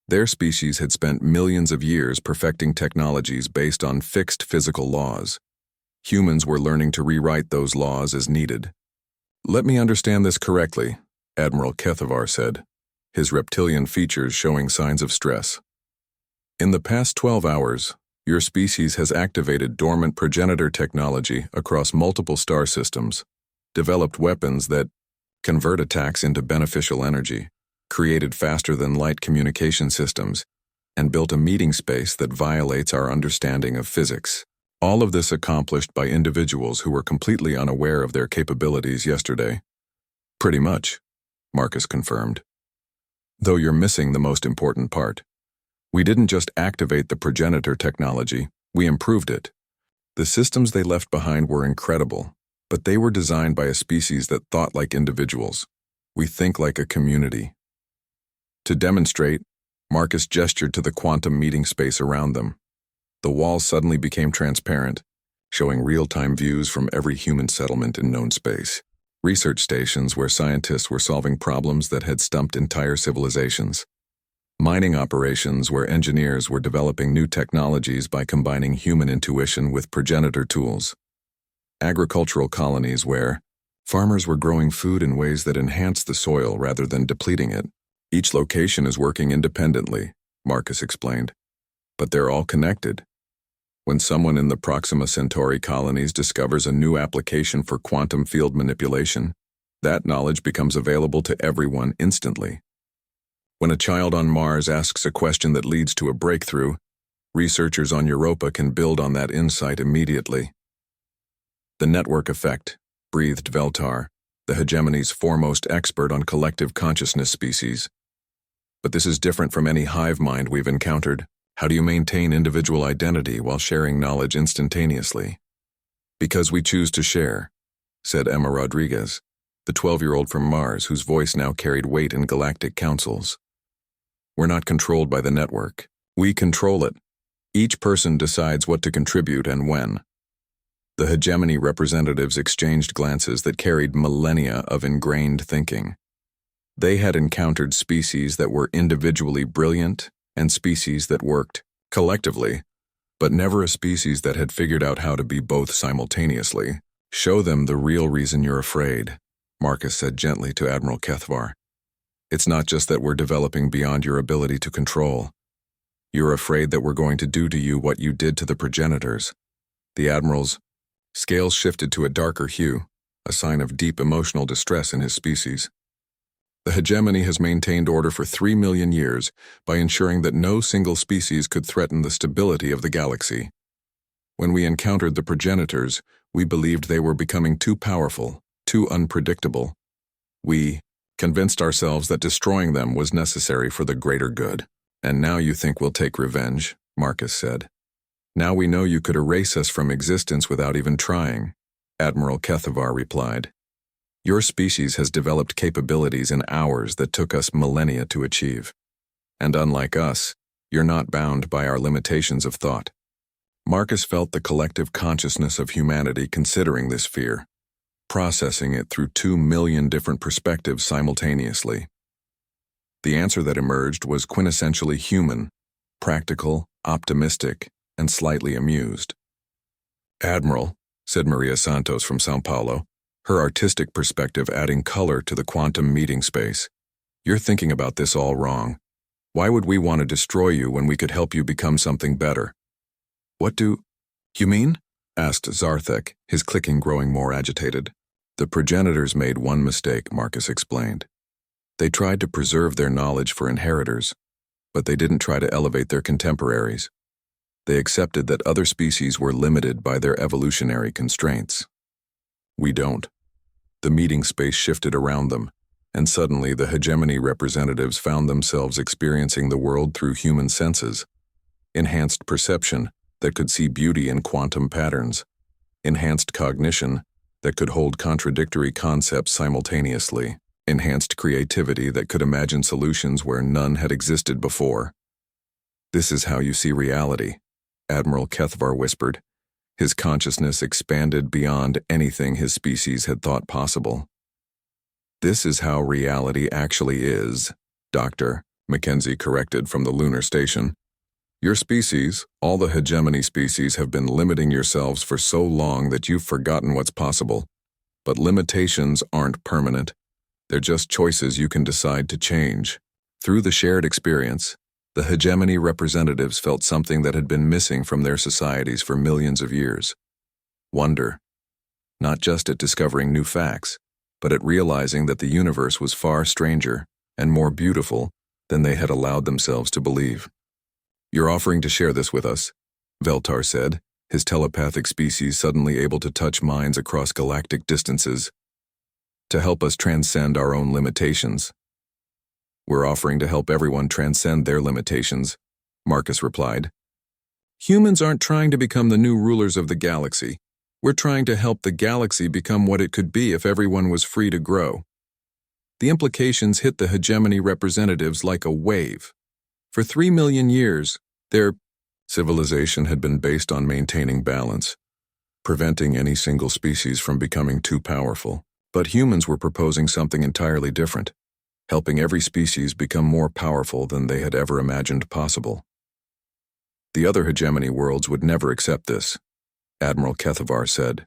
Their species had spent millions of years perfecting technologies based on fixed physical laws. Humans were learning to rewrite those laws as needed. "Let me understand this correctly," Admiral Kethvar said, his reptilian features showing signs of stress. "In the past 12 hours, your species has activated dormant progenitor technology across multiple star systems, developed weapons that convert attacks into beneficial energy, created faster-than-light communication systems, and built a meeting space that violates our understanding of physics. All of this accomplished by individuals who were completely unaware of their capabilities yesterday." "Pretty much," Marcus confirmed. "Though you're missing the most important part. We didn't just activate the progenitor technology, we improved it. The systems they left behind were incredible, but they were designed by a species that thought like individuals. We think like a community." To demonstrate, Marcus gestured to the quantum meeting space around them. The walls suddenly became transparent, showing real-time views from every human settlement in known space. Research stations where scientists were solving problems that had stumped entire civilizations. Mining operations where engineers were developing new technologies by combining human intuition with progenitor tools. Agricultural colonies where farmers were growing food in ways that enhanced the soil rather than depleting it. Each location is working independently, Marcus explained, but they're all connected. When someone in the Proxima Centauri colonies discovers a new application for quantum field manipulation, that knowledge becomes available to everyone instantly. When a child on Mars asks a question that leads to a breakthrough, researchers on Europa can build on that insight immediately. The network effect, breathed Veltar, the hegemony's foremost expert on collective consciousness species. But this is different from any hive mind we've encountered. How do you maintain individual identity while sharing knowledge instantaneously? Because we choose to share, said Emma Rodriguez, the 12-year-old from Mars whose voice now carried weight in galactic councils. We're not controlled by the network. We control it. Each person decides what to contribute and when. The hegemony representatives exchanged glances that carried millennia of ingrained thinking. They had encountered species that were individually brilliant and species that worked collectively, but never a species that had figured out how to be both simultaneously. Show them the real reason you're afraid, Marcus said gently to Admiral Kethvar. It's not just that we're developing beyond your ability to control. You're afraid that we're going to do to you what you did to the progenitors. The Admiral's scales shifted to a darker hue, a sign of deep emotional distress in his species. The hegemony has maintained order for 3 million years by ensuring that no single species could threaten the stability of the galaxy. When we encountered the progenitors, we believed they were becoming too powerful, too unpredictable. We convinced ourselves that destroying them was necessary for the greater good. And now you think we'll take revenge, Marcus said. Now we know you could erase us from existence without even trying, Admiral Kethvar replied. Your species has developed capabilities in hours that took us millennia to achieve. And unlike us, you're not bound by our limitations of thought. Marcus felt the collective consciousness of humanity considering this fear, processing it through 2 million different perspectives simultaneously. The answer that emerged was quintessentially human, practical, optimistic, and slightly amused. Admiral, said Maria Santos from São Paulo, her artistic perspective adding color to the quantum meeting space. You're thinking about this all wrong. Why would we want to destroy you when we could help you become something better? What do you mean? Asked Zarthek, his clicking growing more agitated. The progenitors made one mistake, Marcus explained. They tried to preserve their knowledge for inheritors, but they didn't try to elevate their contemporaries. They accepted that other species were limited by their evolutionary constraints. We don't. The meeting space shifted around them, and suddenly the hegemony representatives found themselves experiencing the world through human senses. Enhanced perception that could see beauty in quantum patterns. Enhanced cognition that could hold contradictory concepts simultaneously. Enhanced creativity that could imagine solutions where none had existed before. This is how you see reality, Admiral Kethvar whispered. His consciousness expanded beyond anything his species had thought possible. This is how reality actually is, Dr. Mackenzie corrected from the lunar station. Your species, all the hegemony species, have been limiting yourselves for so long that you've forgotten what's possible. But limitations aren't permanent. They're just choices you can decide to change. Through the shared experience, the hegemony representatives felt something that had been missing from their societies for millions of years. Wonder. Not just at discovering new facts, but at realizing that the universe was far stranger and more beautiful than they had allowed themselves to believe. You're offering to share this with us, Veltar said, his telepathic species suddenly able to touch minds across galactic distances, to help us transcend our own limitations. We're offering to help everyone transcend their limitations, Marcus replied. Humans aren't trying to become the new rulers of the galaxy. We're trying to help the galaxy become what it could be if everyone was free to grow. The implications hit the hegemony representatives like a wave. For 3 million years, their civilization had been based on maintaining balance, preventing any single species from becoming too powerful. But humans were proposing something entirely different. helping every species become more powerful than they had ever imagined possible. The other hegemony worlds would never accept this, Admiral Kethavar said,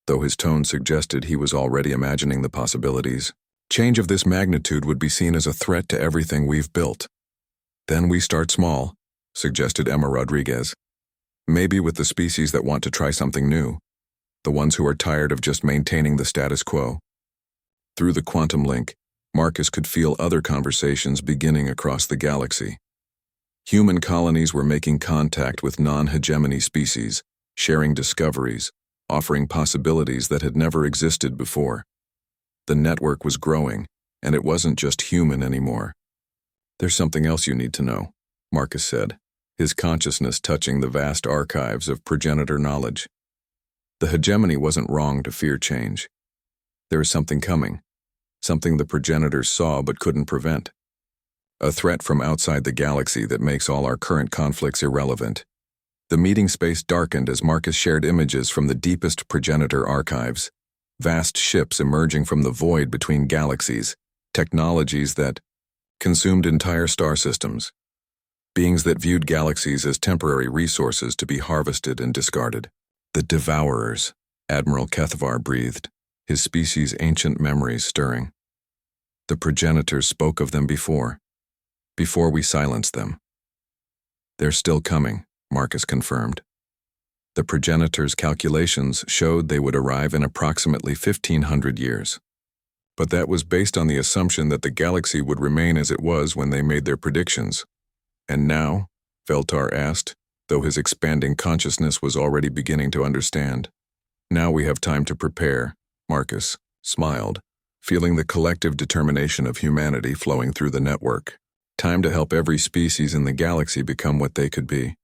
though his tone suggested he was already imagining the possibilities. Change of this magnitude would be seen as a threat to everything we've built. Then we start small, suggested Emma Rodriguez. Maybe with the species that want to try something new, the ones who are tired of just maintaining the status quo. Through the quantum link, Marcus could feel other conversations beginning across the galaxy. Human colonies were making contact with non-hegemony species, sharing discoveries, offering possibilities that had never existed before. The network was growing, and it wasn't just human anymore. There's something else you need to know, Marcus said, his consciousness touching the vast archives of progenitor knowledge. The hegemony wasn't wrong to fear change. There is something coming, something the progenitors saw but couldn't prevent. A threat from outside the galaxy that makes all our current conflicts irrelevant. The meeting space darkened as Marcus shared images from the deepest progenitor archives. Vast ships emerging from the void between galaxies, technologies that consumed entire star systems, beings that viewed galaxies as temporary resources to be harvested and discarded. The Devourers, Admiral Kethavar breathed, his species' ancient memories stirring. The progenitors spoke of them before we silenced them. They're still coming, Marcus confirmed. The progenitors' calculations showed they would arrive in approximately 1,500 years. But that was based on the assumption that the galaxy would remain as it was when they made their predictions. And now, Veltar asked, though his expanding consciousness was already beginning to understand. Now we have time to prepare, Marcus smiled, feeling the collective determination of humanity flowing through the network. Time to help every species in the galaxy become what they could be.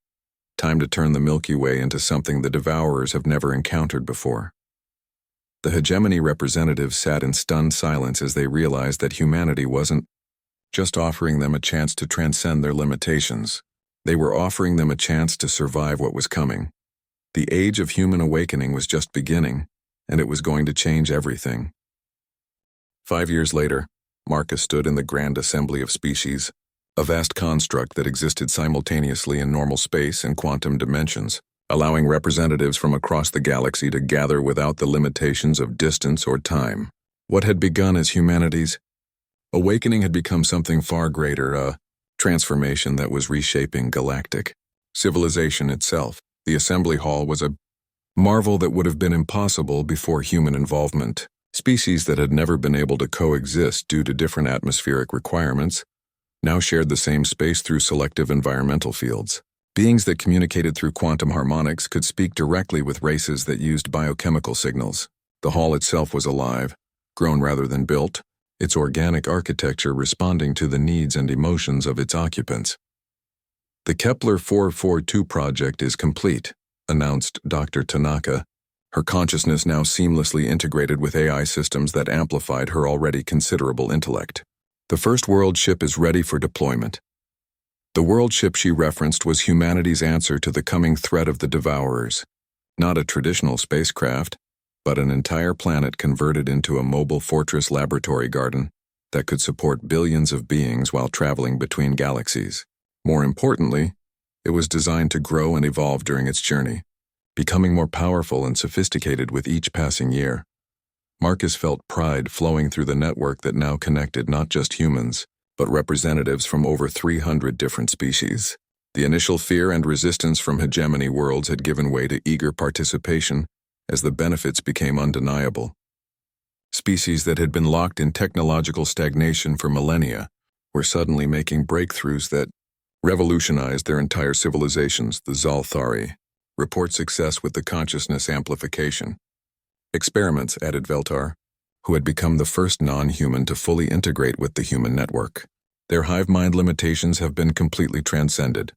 Time to turn the Milky Way into something the Devourers have never encountered before. The hegemony representatives sat in stunned silence as they realized that humanity wasn't just offering them a chance to transcend their limitations. They were offering them a chance to survive what was coming. The age of human awakening was just beginning, and it was going to change everything. 5 years later, Marcus stood in the Grand Assembly of Species, a vast construct that existed simultaneously in normal space and quantum dimensions, allowing representatives from across the galaxy to gather without the limitations of distance or time. What had begun as humanity's awakening had become something far greater, a transformation that was reshaping Galactic civilization itself. The assembly hall was a marvel that would have been impossible before human involvement. Species that had never been able to coexist due to different atmospheric requirements now shared the same space through selective environmental fields. Beings that communicated through quantum harmonics could speak directly with races that used biochemical signals. The hall itself was alive, grown rather than built, its organic architecture responding to the needs and emotions of its occupants. The Kepler 442 project is complete, announced Dr. Tanaka, her consciousness now seamlessly integrated with AI systems that amplified her already considerable intellect. The first world ship is ready for deployment. The world ship she referenced was humanity's answer to the coming threat of the Devourers. Not a traditional spacecraft, but an entire planet converted into a mobile fortress laboratory garden that could support billions of beings while traveling between galaxies. More importantly, it was designed to grow and evolve during its journey, becoming more powerful and sophisticated with each passing year. Marcus felt pride flowing through the network that now connected not just humans, but representatives from over 300 different species. The initial fear and resistance from hegemony worlds had given way to eager participation as the benefits became undeniable. Species that had been locked in technological stagnation for millennia were suddenly making breakthroughs that revolutionized their entire civilizations. The Zalthari report success with the consciousness amplification. Experiments, added Veltar, who had become the first non-human to fully integrate with the human network. Their hive mind limitations have been completely transcended.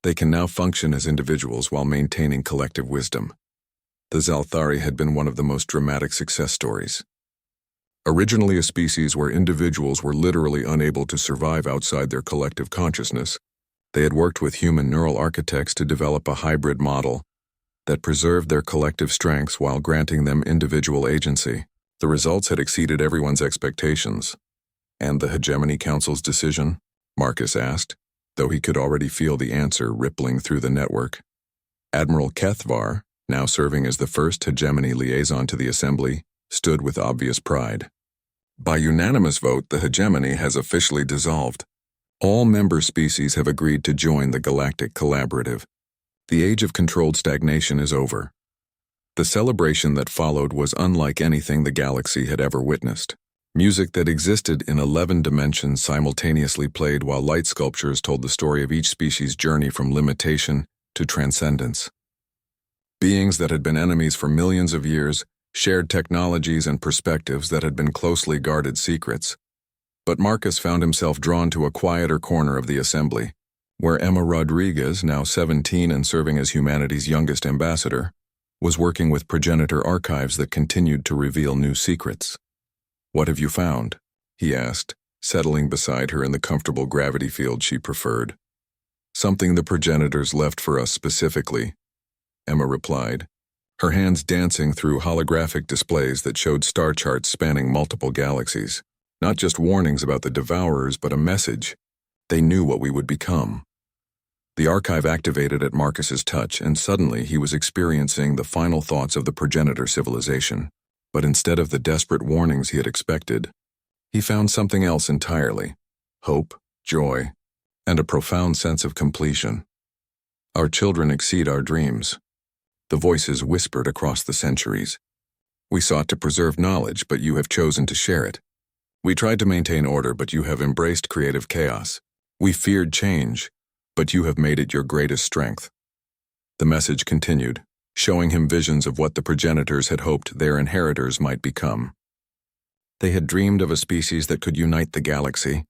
They can now function as individuals while maintaining collective wisdom. The Zalthari had been one of the most dramatic success stories. Originally a species where individuals were literally unable to survive outside their collective consciousness, they had worked with human neural architects to develop a hybrid model that preserved their collective strengths while granting them individual agency. The results had exceeded everyone's expectations. And the Hegemony Council's decision? Marcus asked, though he could already feel the answer rippling through the network. Admiral Kethvar, now serving as the first Hegemony liaison to the Assembly, stood with obvious pride. By unanimous vote, the Hegemony has officially dissolved. All member species have agreed to join the Galactic Collaborative. The age of controlled stagnation is over. The celebration that followed was unlike anything the galaxy had ever witnessed. Music that existed in 11 dimensions simultaneously played while light sculptures told the story of each species' journey from limitation to transcendence. Beings that had been enemies for millions of years shared technologies and perspectives that had been closely guarded secrets. But Marcus found himself drawn to a quieter corner of the assembly, where Emma Rodriguez, now 17 and serving as humanity's youngest ambassador, was working with progenitor archives that continued to reveal new secrets. "What have you found?" he asked, settling beside her in the comfortable gravity field she preferred. "Something the progenitors left for us specifically," Emma replied, her hands dancing through holographic displays that showed star charts spanning multiple galaxies. Not just warnings about the Devourers, but a message. They knew what we would become. The archive activated at Marcus's touch, and suddenly he was experiencing the final thoughts of the progenitor civilization. But instead of the desperate warnings he had expected, he found something else entirely: hope, joy, and a profound sense of completion. "Our children exceed our dreams," the voices whispered across the centuries. "We sought to preserve knowledge, but you have chosen to share it. We tried to maintain order, but you have embraced creative chaos. We feared change, but you have made it your greatest strength." The message continued, showing him visions of what the progenitors had hoped their inheritors might become. They had dreamed of a species that could unite the galaxy,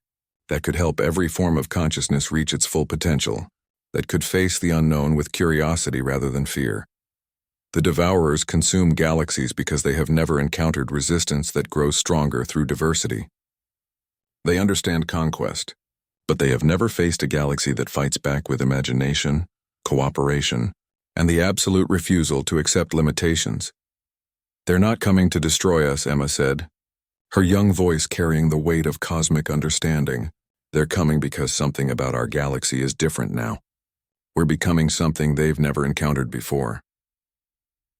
that could help every form of consciousness reach its full potential, that could face the unknown with curiosity rather than fear. The Devourers consume galaxies because they have never encountered resistance that grows stronger through diversity. They understand conquest, but they have never faced a galaxy that fights back with imagination, cooperation, and the absolute refusal to accept limitations. "They're not coming to destroy us," Emma said, her young voice carrying the weight of cosmic understanding. "They're coming because something about our galaxy is different now. We're becoming something they've never encountered before."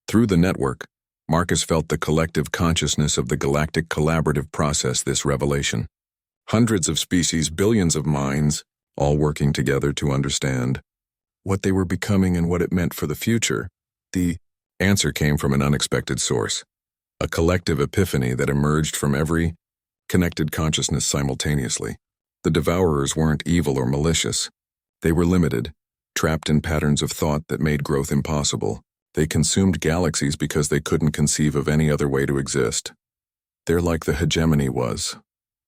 Through the network, Marcus felt the collective consciousness of the Galactic Collaborative process this revelation. Hundreds of species, billions of minds, all working together to understand what they were becoming and what it meant for the future. The answer came from an unexpected source, a collective epiphany that emerged from every connected consciousness simultaneously. The Devourers weren't evil or malicious. They were limited, trapped in patterns of thought that made growth impossible. They consumed galaxies because they couldn't conceive of any other way to exist. "They're like the Hegemony was,"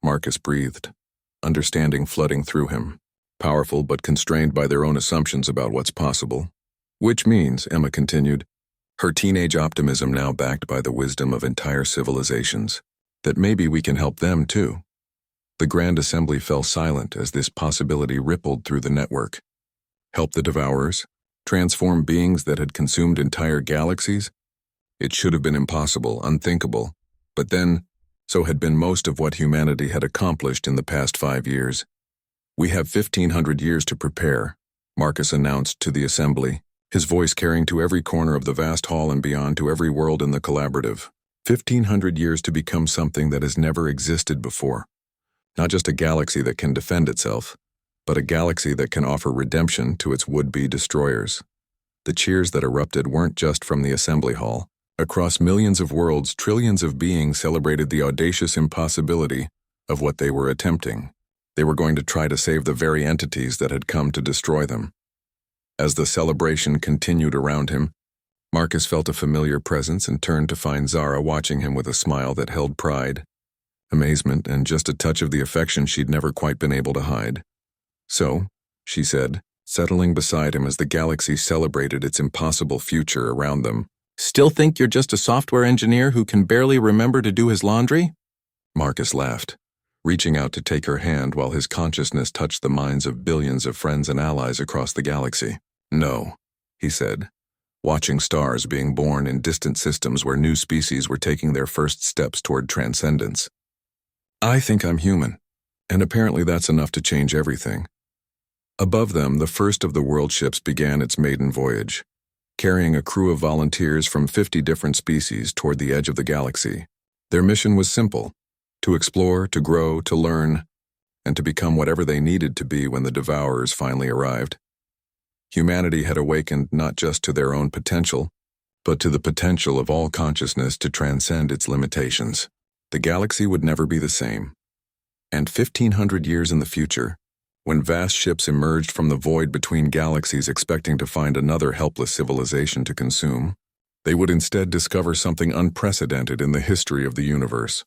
Marcus breathed, understanding flooding through him, powerful but constrained by their own assumptions about what's possible. "Which means," Emma continued, her teenage optimism now backed by the wisdom of entire civilizations, "that maybe we can help them too." The Grand Assembly fell silent as this possibility rippled through the network. Help the Devourers? Transform beings that had consumed entire galaxies? It should have been impossible, unthinkable. But then, so had been most of what humanity had accomplished in the past 5 years. "We have 1,500 years to prepare," Marcus announced to the assembly, his voice carrying to every corner of the vast hall and beyond to every world in the collaborative. 1,500 years to become something that has never existed before. Not just a galaxy that can defend itself, but a galaxy that can offer redemption to its would-be destroyers. The cheers that erupted weren't just from the assembly hall. Across millions of worlds, trillions of beings celebrated the audacious impossibility of what they were attempting. They were going to try to save the very entities that had come to destroy them. As the celebration continued around him, Marcus felt a familiar presence and turned to find Zara watching him with a smile that held pride, amazement, and just a touch of the affection she'd never quite been able to hide. "So," she said, settling beside him as the galaxy celebrated its impossible future around them. "Still think you're just a software engineer who can barely remember to do his laundry?" Marcus laughed, reaching out to take her hand while his consciousness touched the minds of billions of friends and allies across the galaxy. "No," he said, watching stars being born in distant systems where new species were taking their first steps toward transcendence. "I think I'm human. And apparently that's enough to change everything. Above them, the first of the world ships began its maiden voyage, carrying a crew of volunteers from 50 different species toward the edge of the galaxy. Their mission was simple: to explore, to grow, to learn, and to become whatever they needed to be when the Devourers finally arrived. Humanity had awakened not just to their own potential, but to the potential of all consciousness to transcend its limitations. The galaxy would never be the same. And 1,500 years in the future, when vast ships emerged from the void between galaxies expecting to find another helpless civilization to consume, they would instead discover something unprecedented in the history of the universe.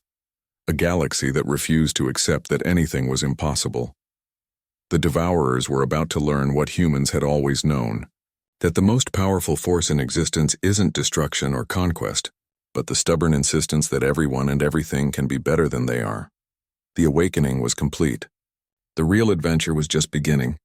A galaxy that refused to accept that anything was impossible. The Devourers were about to learn what humans had always known, that the most powerful force in existence isn't destruction or conquest, but the stubborn insistence that everyone and everything can be better than they are. The awakening was complete. The real adventure was just beginning,